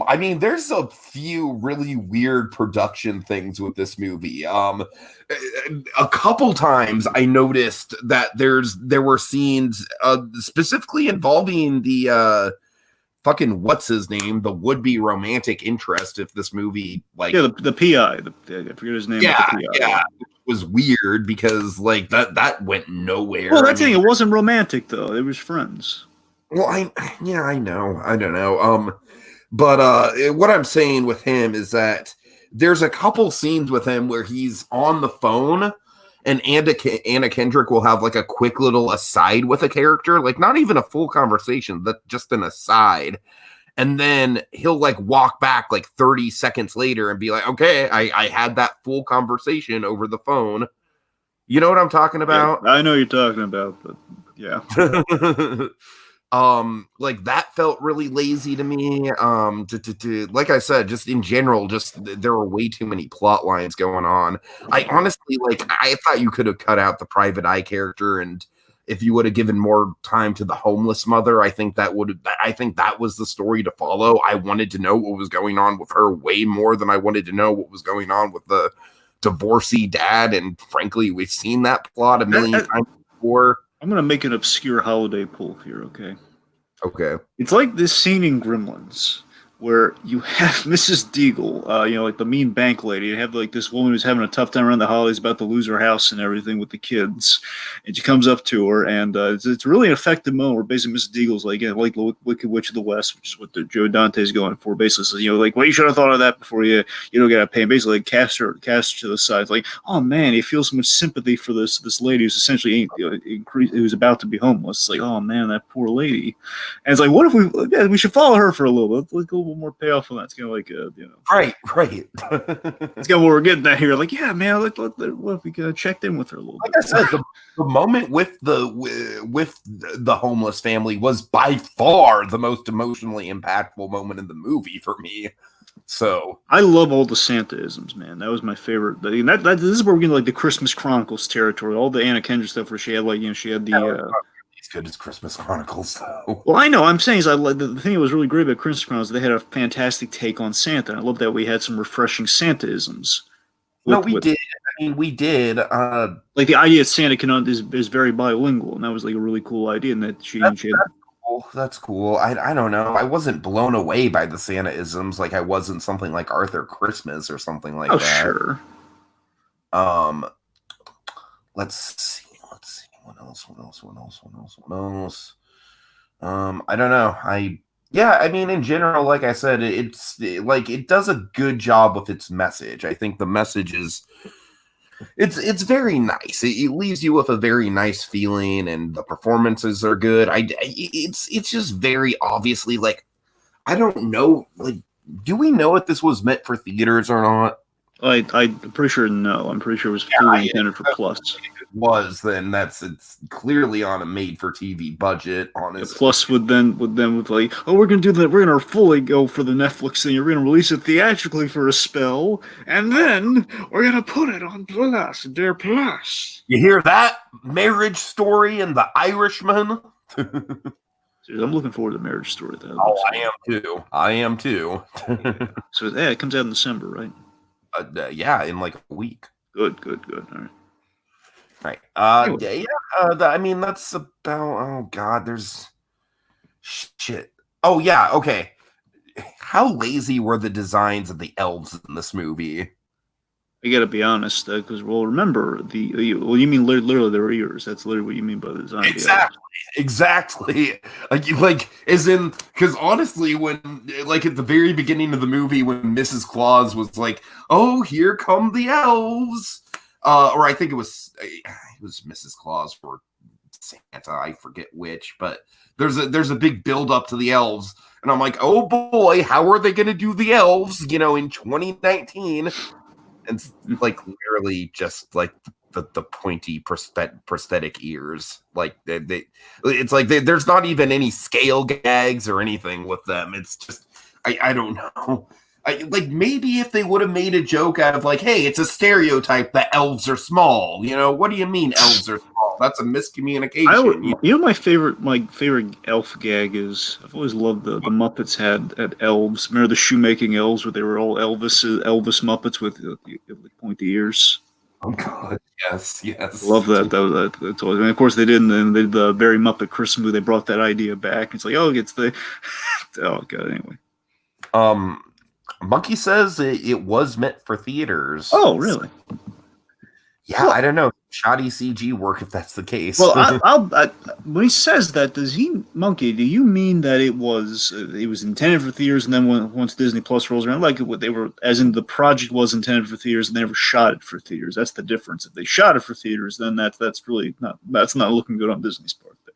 I mean, there's a few really weird production things with this movie. A couple times I noticed that there were scenes specifically involving the fucking what's his name, the would-be romantic interest if this movie, like, the PI, I forget his name. Yeah, was weird because like that went nowhere. Well, that's the thing. It wasn't romantic though. It was friends. Well, I know. I don't know. But what I'm saying with him is that there's a couple scenes with him where he's on the phone and Anna Kendrick will have like a quick little aside with a character, like not even a full conversation, but just an aside. And then he'll like walk back like 30 seconds later and be like, okay, I had that full conversation over the phone. You know what I'm talking about? Yeah, I know you're talking about, but yeah. Like that felt really lazy to me. Like I said, just in general, just there were way too many plot lines going on. I honestly I thought you could have cut out the private eye character, and if you would have given more time to the homeless mother, I think that was the story to follow. I wanted to know what was going on with her way more than I wanted to know what was going on with the divorcee dad, and frankly, we've seen that plot a million times before. I'm going to make an obscure holiday pull here, okay? Okay. It's like this scene in Gremlins where you have Mrs. Deagle, like the mean bank lady. You have like this woman who's having a tough time around the holidays, about to lose her house and everything with the kids. And she comes up to her, and it's really an effective moment where basically Mrs. Deagle's like, yeah, like the Wicked Witch of the West, which is what Joe Dante's going for. Basically says, like, well, you should have thought of that before you don't get a pay. And basically like, cast her to the side. It's like, oh man, he feels so much sympathy for this lady who's essentially who's about to be homeless. It's like, oh man, that poor lady. And it's like, what if we should follow her for a little bit? Let's go more payoff on that. It's kind of like right. It's kind of what we're getting at here. Like, yeah, man, what if we checked in with her a little bit? I said, the moment with the homeless family was by far the most emotionally impactful moment in the movie for me. So I love all the Santa-isms, man. That was my favorite. This is where we're getting like the Christmas Chronicles territory. All the Anna Kendrick stuff where she had the as good as Christmas Chronicles, though. Well, I know. I'm saying is the thing that was really great about Christmas Chronicles, they had a fantastic take on Santa. I love that we had some refreshing Santa-isms. Did. I mean, we did. Like the idea that Santa is very bilingual, and that was like a really cool idea. And that that's cool. I don't know. I wasn't blown away by the Santa-isms like I was in something like Arthur Christmas or something like that. Oh, sure. Let's see. What else? I don't know. I mean, in general, like I said, it does a good job with its message. I think the message is it's very nice. It leaves you with a very nice feeling, and the performances are good. It's just very obviously like, I don't know. Like, do we know if this was meant for theaters or not? I'm pretty sure no. I'm pretty sure it was fully intended for Plus. If it was, then it's clearly on a made-for-TV budget. Honestly, Plus would then like, oh, we're gonna do that. We're gonna fully go for the Netflix thing. We're gonna release it theatrically for a spell, and then we're gonna put it on Plus, their Plus. You hear that? Marriage Story and The Irishman. Dude, I'm looking forward to Marriage Story. Oh, I am too. So yeah, it comes out in December, right? Yeah, in like a week. Good. All right. I mean, that's about. Oh God, there's shit. Oh yeah, okay. How lazy were the designs of the elves in this movie? I gotta be honest, because remember you mean literally their ears. That's literally what you mean by the design. Exactly. Like as in, because honestly, when like at the very beginning of the movie, when Mrs. Claus was like, "Oh, here come the elves," or I think it was Mrs. Claus or Santa, I forget which, but there's a big build up to the elves, and I'm like, "Oh boy, how are they going to do the elves?" In 2019. And like literally just like the pointy prosthetic ears, like it's like there's not even any scale gags or anything with them. It's just I don't know. Like maybe if they would have made a joke out of like, hey, it's a stereotype that elves are small. What do you mean elves are small? That's a miscommunication. My favorite elf gag is, I've always loved the Muppets had elves. Remember the shoemaking elves where they were all Elvis Muppets with pointy ears. Oh God, yes. Love that. That's always. And of course they did. And they did the Very Muppet Christmas movie. They brought that idea back. It's like, oh, it's the. Oh God. Anyway. Monkey says it was meant for theaters. Oh, really? Yeah, I don't know. Shoddy CG work if that's the case. Well, when he says that, does he, Monkey? Do you mean that it was intended for theaters, and then once Disney Plus rolls around, like what they were, as in the project was intended for theaters, and they never shot it for theaters? That's the difference. If they shot it for theaters, then that's really not looking good on Disney's part there.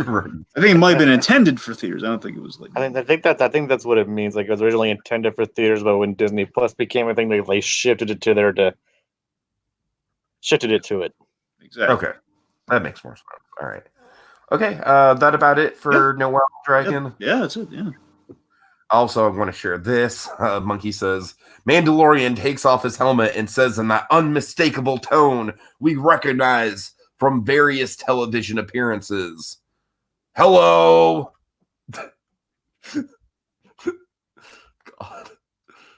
Right. I think it might have been intended for theaters. I don't think it was like. I think that's what it means. Like it was originally intended for theaters, but when Disney Plus became a thing, they shifted it to it. Exactly. Okay, that makes more sense. All right. Okay, that about it for Noel Dragon. Yep. Yeah, that's it. Yeah. Also, I want to share this. Monkey says, Mandalorian takes off his helmet and says in that unmistakable tone we recognize from various television appearances, "Hello." God.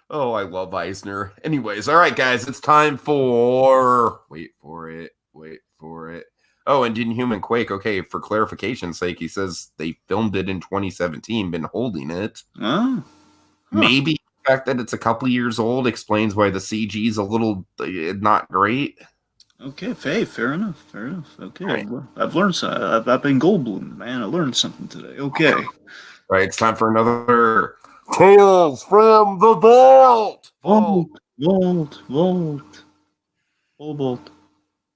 Oh, I love Eisner. Anyways, all right, guys, it's time for... Wait for it. Oh, and Inhuman Quake. Okay, for clarification's sake, he says they filmed it in 2017, been holding it. Oh. Huh. Maybe the fact that it's a couple years old explains why the CG is a little not great. Okay, fair enough. Okay, Right. I've learned something. I've been Goldblum, man. I learned something today. Okay. All right, it's time for another Tales from the Vault. Vault.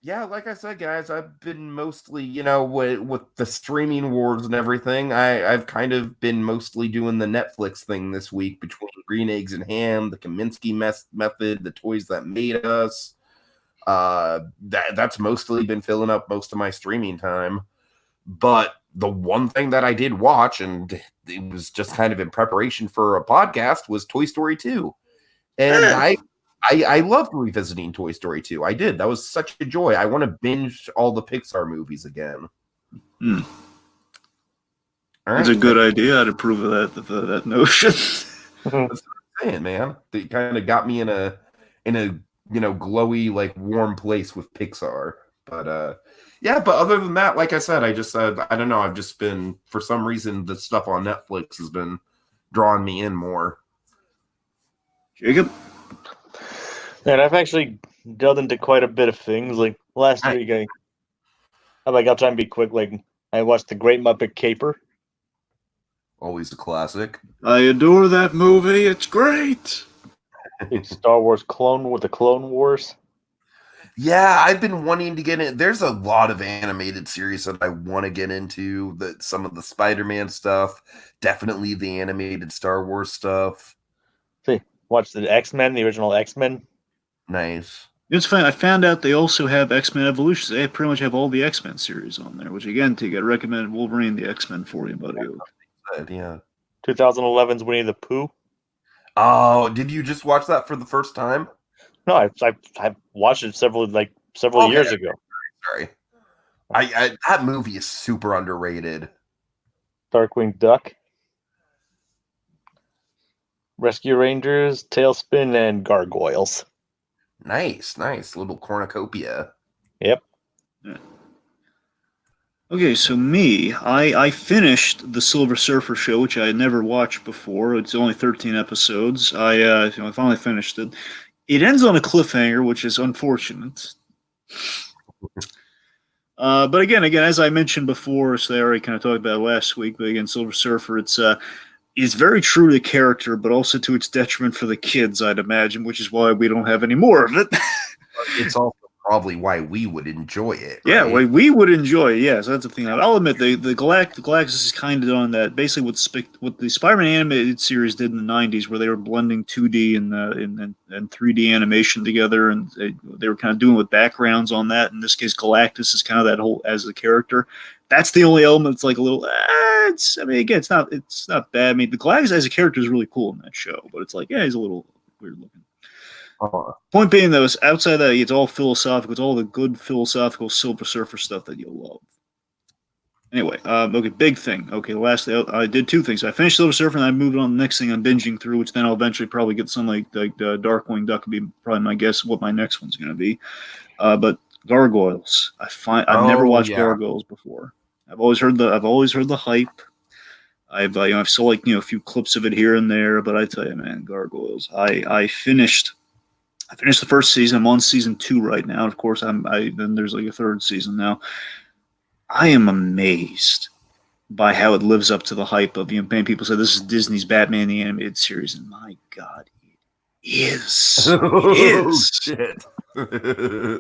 Yeah, like I said, guys, I've been mostly, with the streaming wars and everything, I've kind of been mostly doing the Netflix thing this week between Green Eggs and Ham, the Kaminsky method, the Toys That Made Us. That's mostly been filling up most of my streaming time. But the one thing that I did watch, and it was just kind of in preparation for a podcast, was Toy Story 2. And I loved revisiting Toy Story 2. I did. That was such a joy. I want to binge all the Pixar movies again. All right. That's a good idea. I'd approve of that notion. That's what I'm saying, man. They kind of got me in a glowy, like warm place with Pixar. But yeah, but other than that, like I said, I don't know. I've just been, for some reason, the stuff on Netflix has been drawing me in more. Jacob? And I've actually delved into quite a bit of things. Like last week, I'll try and be quick. Like I watched The Great Muppet Caper. Always a classic. I adore that movie. It's great. Star Wars Clone Wars. Yeah, I've been wanting to get in. There's a lot of animated series that I want to get into. Some of the Spider-Man stuff, definitely the animated Star Wars stuff. See, watch the X-Men, the original X-Men. Nice. It's fine. I found out they also have X-Men Evolutions. They pretty much have all the X-Men series on there, which again, I recommend Wolverine the X-Men for you, buddy. Yeah. 2011's Winnie the Pooh. Oh, did you just watch that for the first time? No, I've watched it several years ago. Sorry. I that movie is super underrated. Darkwing Duck, Rescue Rangers, Tailspin, and Gargoyles. Nice little cornucopia. Yep. Yeah. Okay, so I finished the Silver Surfer show, which I had never watched before. It's only 13 episodes. I finally finished it. It ends on a cliffhanger, which is unfortunate. But again, as I mentioned before, so I already kind of talked about it last week. But again, Silver Surfer, it's very true to character, but also to its detriment for the kids, I'd imagine, which is why we don't have any more of it. It's also probably why we would enjoy it. Yeah, right? we would enjoy it. Yeah, so that's the thing. I'll admit the Galactus is kind of on that. Basically, what the Spider-Man animated series did in the '90s, where they were blending 2D and 3D animation together, and they were kind of doing with backgrounds on that. In this case, Galactus is kind of that whole as a character. That's the only element that's like a little. It's not bad. I mean, the Galactus as a character is really cool in that show, but it's like he's a little weird looking. Point being, though, is outside that, it's all philosophical. It's all the good philosophical Silver Surfer stuff that you'll love. Anyway, okay, big thing. Okay, lastly, I did two things. I finished Silver Surfer, and I moved on to the next thing I'm binging through, which then I'll eventually probably get some like Darkwing Duck would be probably my guess what my next one's going to be. But Gargoyles, I've never watched Gargoyles before. I've always heard the hype. I've saw a few clips of it here and there, but I tell you, man, Gargoyles. I finished I finished the first season. I'm on season 2 right now. And of course, then there's like a third season now. I am amazed by how it lives up to the hype of, many people say this is Disney's Batman the Animated Series, and my God, it is. It Oh, is. shit.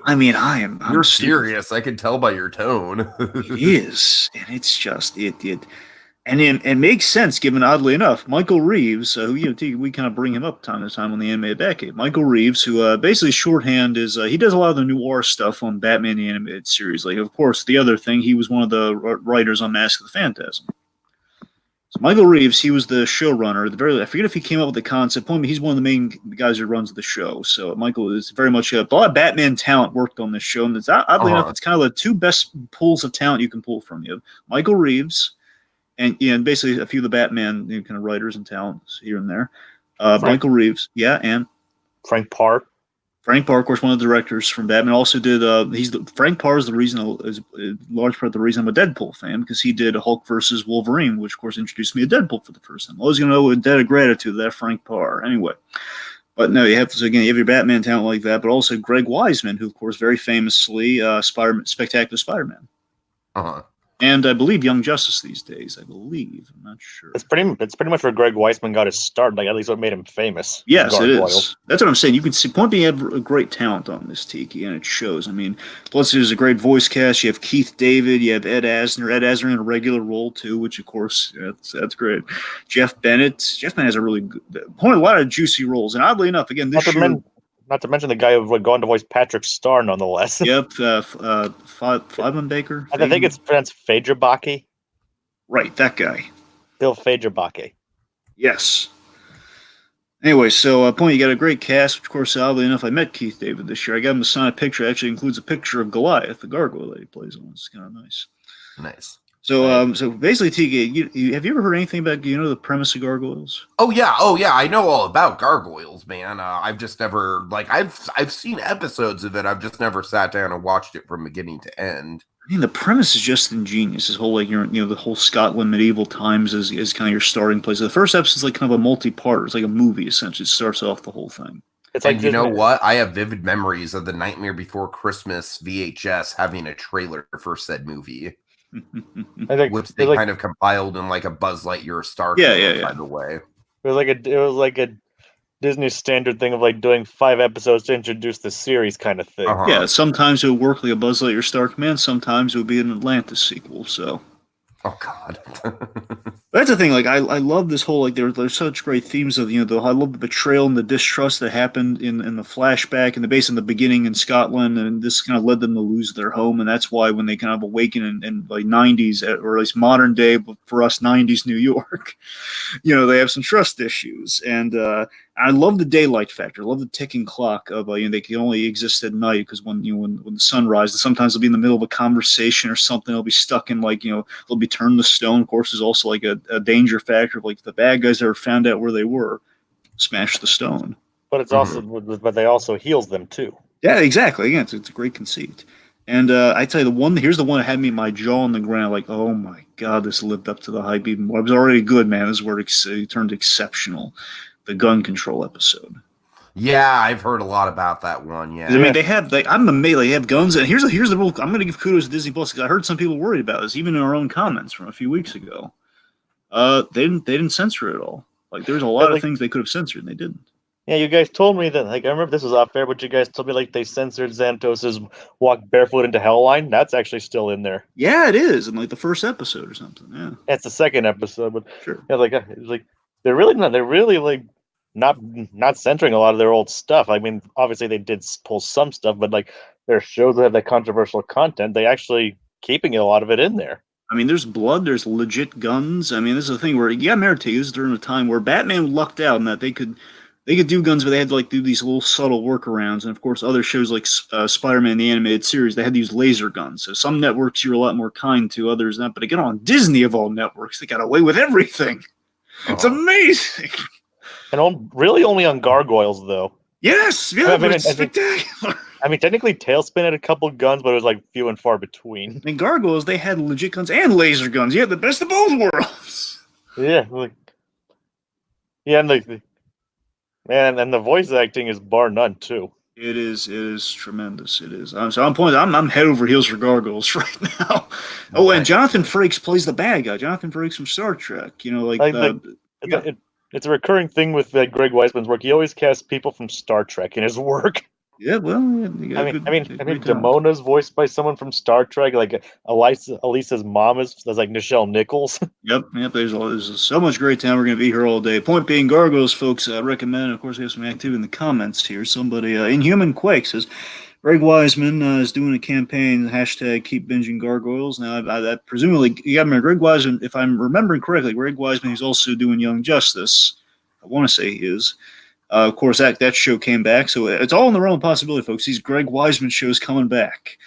I mean, I'm You're super- serious. I can tell by your tone. It is, and it's just it. And it makes sense given, oddly enough, Michael Reeves, who we kind of bring him up time to time on the Animated Batcave. Michael Reeves, who basically shorthand is he does a lot of the noir stuff on Batman the Animated Series. Like, of course, the other thing, he was one of the writers on Mask of the Phantasm. So Michael Reeves, he was the showrunner. I forget if he came up with the concept. He's one of the main guys who runs the show. So Michael is very much a lot of Batman talent worked on this show, and it's oddly enough, it's kind of the two best pools of talent you can pull from. You have Michael Reeves. And basically a few of the Batman kind of writers and talents here and there. Michael Reeves, and Frank Parr. Frank Parr, of course, one of the directors from Batman, also did. Frank Parr is a large part of the reason I'm a Deadpool fan, because he did Hulk versus Wolverine, which of course introduced me to Deadpool for the first time. I was going to owe a debt of gratitude to that Frank Parr. Anyway, but no, you have your Batman talent like that, but also Greg Weisman, who of course very famously Spectacular Spider-Man. And I believe Young Justice these days. I'm not sure. It's pretty much where Greg Weisman got his start. Like, at least what made him famous. Yes, it is. That's what I'm saying. You can see Point being you have a great talent on this, Tiki, and it shows. I mean, plus there's a great voice cast. You have Keith David. You have Ed Asner. Ed Asner in a regular role too, which of course that's great. Jeff Bennett. Jeff Bennett has a really good, a lot of juicy roles. And oddly enough, again, this show. Not to mention the guy who would go on to voice Patrick Star, nonetheless. Yep, Feynman Baker. I think it's pronounced Fagerbaki. Right, that guy. Bill Fagerbaki. Yes. Anyway, so Point, you got a great cast. Of course, oddly enough, I met Keith David this year. I got him to sign a picture. It actually includes a picture of Goliath, the gargoyle that he plays on. It's kind of nice. Nice. So basically, TK, have you ever heard anything about the premise of gargoyles? Oh yeah, I know all about gargoyles, man. I've just never I've seen episodes of it. I've just never sat down and watched it from beginning to end. I mean, the premise is just ingenious. This whole the whole Scotland medieval times is kind of your starting place. The first episode is like kind of a multi-part. It's like a movie essentially. It starts off the whole thing. It's like, and you know what? I have vivid memories of the Nightmare Before Christmas VHS having a trailer for said movie. Which they kind of compiled in like a Buzz Lightyear Star kind of way. It was like a Disney standard thing of like doing 5 episodes to introduce the series kind of thing. Yeah, sometimes it would work like a Buzz Lightyear Star Command, sometimes it would be an Atlantis sequel, so. Oh God. That's the thing, like I love this whole there's such great themes of I love the betrayal and the distrust that happened in the flashback and the base in the beginning in Scotland, and this kind of led them to lose their home, and that's why when they kind of awaken in like 90s or at least modern day for us 90s New York, they have some trust issues, and I love the daylight factor. I love the ticking clock of they can only exist at night because when the sun rises, sometimes they'll be in the middle of a conversation or something. They'll be stuck in they'll be turned to stone. Of course, there's also like a danger factor of like the bad guys ever found out where they were, smash the stone. But it's also but they also heals them too. Yeah, exactly. Again, it's a great conceit. And I tell you, here's the one that had me my jaw on the ground, like, oh my God, this lived up to the hype even more. It was already good, man. This is where it turned exceptional. The gun control episode. Yeah, I've heard a lot about that one. Yeah, I mean they have. I'm amazed. They have guns, and here's the rule. I'm going to give kudos to Disney Plus because I heard some people worried about this, even in our own comments from a few weeks ago. They didn't censor it at all. Like there's a lot of things they could have censored, and they didn't. Yeah, you guys told me that. Like I remember this was off air, but you guys told me like they censored Xantos's walk barefoot into hell line. That's actually still in there. Yeah, it is in like the first episode or something. Yeah, that's the second episode, but sure. Yeah, they're really like. Not censoring a lot of their old stuff. I mean, obviously they did pull some stuff, but like their shows that have that controversial content, they actually keeping a lot of it in there. I mean, there's blood, there's legit guns. I mean, this is a thing where this is during a time where Batman lucked out in that they could do guns, but they had to like do these little subtle workarounds. And of course, other shows like Spider-Man the Animated Series, they had to use laser guns. So some networks you're a lot more kind to, others not. But again, on Disney of all networks, they got away with everything. It's amazing. And really only on gargoyles, though. Yes, yeah, it's spectacular. I mean, technically, Tailspin had a couple guns, but it was like few and far between. In gargoyles, they had legit guns and laser guns. Yeah, the best of both worlds. Yeah, and the voice acting is bar none too. It is tremendous. It is. I'm head over heels for Gargoyles right now. Oh, and Nice. Jonathan Frakes plays the bad guy. Jonathan Frakes from Star Trek. You know, like Like it's yeah. it's a recurring thing with Greg Weisman's work. He always casts people from Star Trek in his work. Yeah, well, yeah, you got great talent. Damona's voiced by someone from Star Trek. Like Elisa's mom is that's like Nichelle Nichols. Yep. There's so much great time. We're going to be here all day. Point being, Gargoyles, folks, recommend. Of course, we have some activity in the comments here. Somebody, Inhuman Quake says, Greg Wiseman is doing a campaign, hashtag keep binging Gargoyles. Now, I presumably, you got to remember, Greg Wiseman, if I'm remembering correctly, Greg Wiseman is also doing Young Justice. I want to say he is. Of course, that show came back, so it's all in the realm of possibility, folks. These Greg Wiseman shows coming back.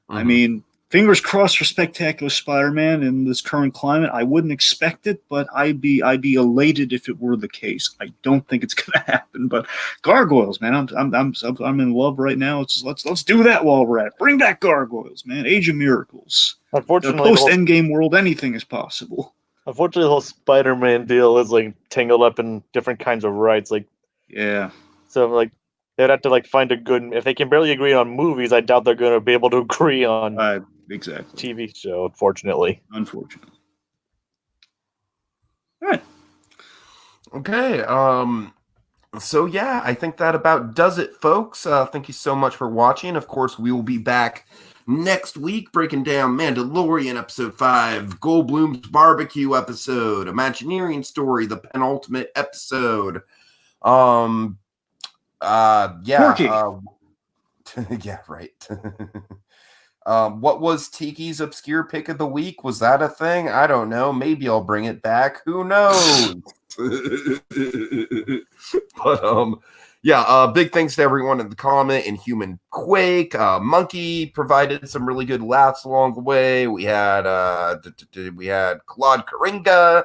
I mean, fingers crossed for Spectacular Spider-Man in this current climate. I wouldn't expect it, but I'd be elated if it were the case. I don't think it's going to happen, but Gargoyles, man, I'm in love right now. Let's do that while we're at it. Bring back Gargoyles, man. Age of Miracles. Unfortunately, Post Endgame world, anything is possible. Unfortunately, the whole Spider-Man deal is like tangled up in different kinds of rights. Like, Yeah. so like they'd have to like find a good. If they can barely agree on movies, I doubt they're going to be able to agree on Exactly. TV show. Unfortunately. Unfortunately. All right. Okay. So yeah, I think that about does it, folks. Thank you so much for watching. Of course, we will be back next week breaking down Mandalorian episode 5, Goldblum's barbecue episode, Imagineering story, the penultimate episode. Yeah. Yeah, right. What was Tiki's obscure pick of the week? Was that a thing? I don't know. Maybe I'll bring it back. Who knows? But yeah, big thanks to everyone in the comment and Human Quake. Monkey provided some really good laughs along the way. We had Claude Karinga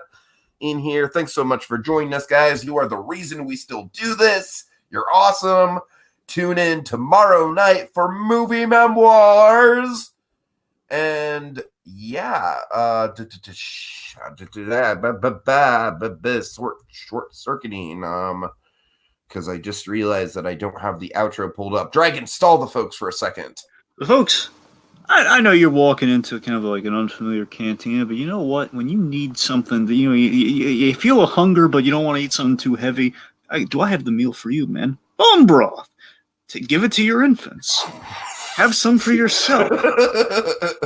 in here. Thanks so much for joining us, guys. You are the reason we still do this. You're awesome. Tune in tomorrow night for Movie Memoirs. And yeah, short circuiting. Because I just realized that I don't have the outro pulled up. Dragon, stall the folks for a second. Folks, I know you're walking into kind of like an unfamiliar cantina, but you know what? When you need something, that, you feel a hunger, but you don't want to eat something too heavy. I have the meal for you, man. Bone broth. Give it to your infants. Have some for yourself.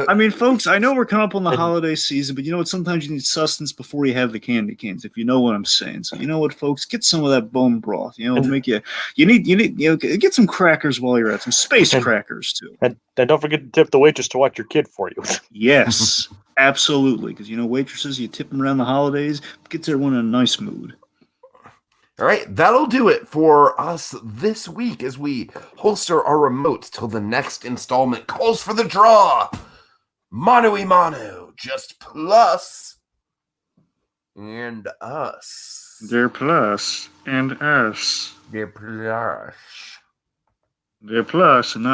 I mean, folks, I know we're coming up on the holiday season, but you know what? Sometimes you need sustenance before you have the candy canes, if you know what I'm saying. So you know what, folks? Get some of that bone broth. You know, make you need get some crackers while you're at some space crackers too. And don't forget to tip the waitress to watch your kid for you. Yes, absolutely. Because you know, waitresses, you tip them around the holidays, gets everyone in a nice mood. All right, that'll do it for us this week as we holster our remotes till the next installment calls for the draw. Mano y mano, just Plus and Us. They're Plus and Us. They're Plus. They're Plus and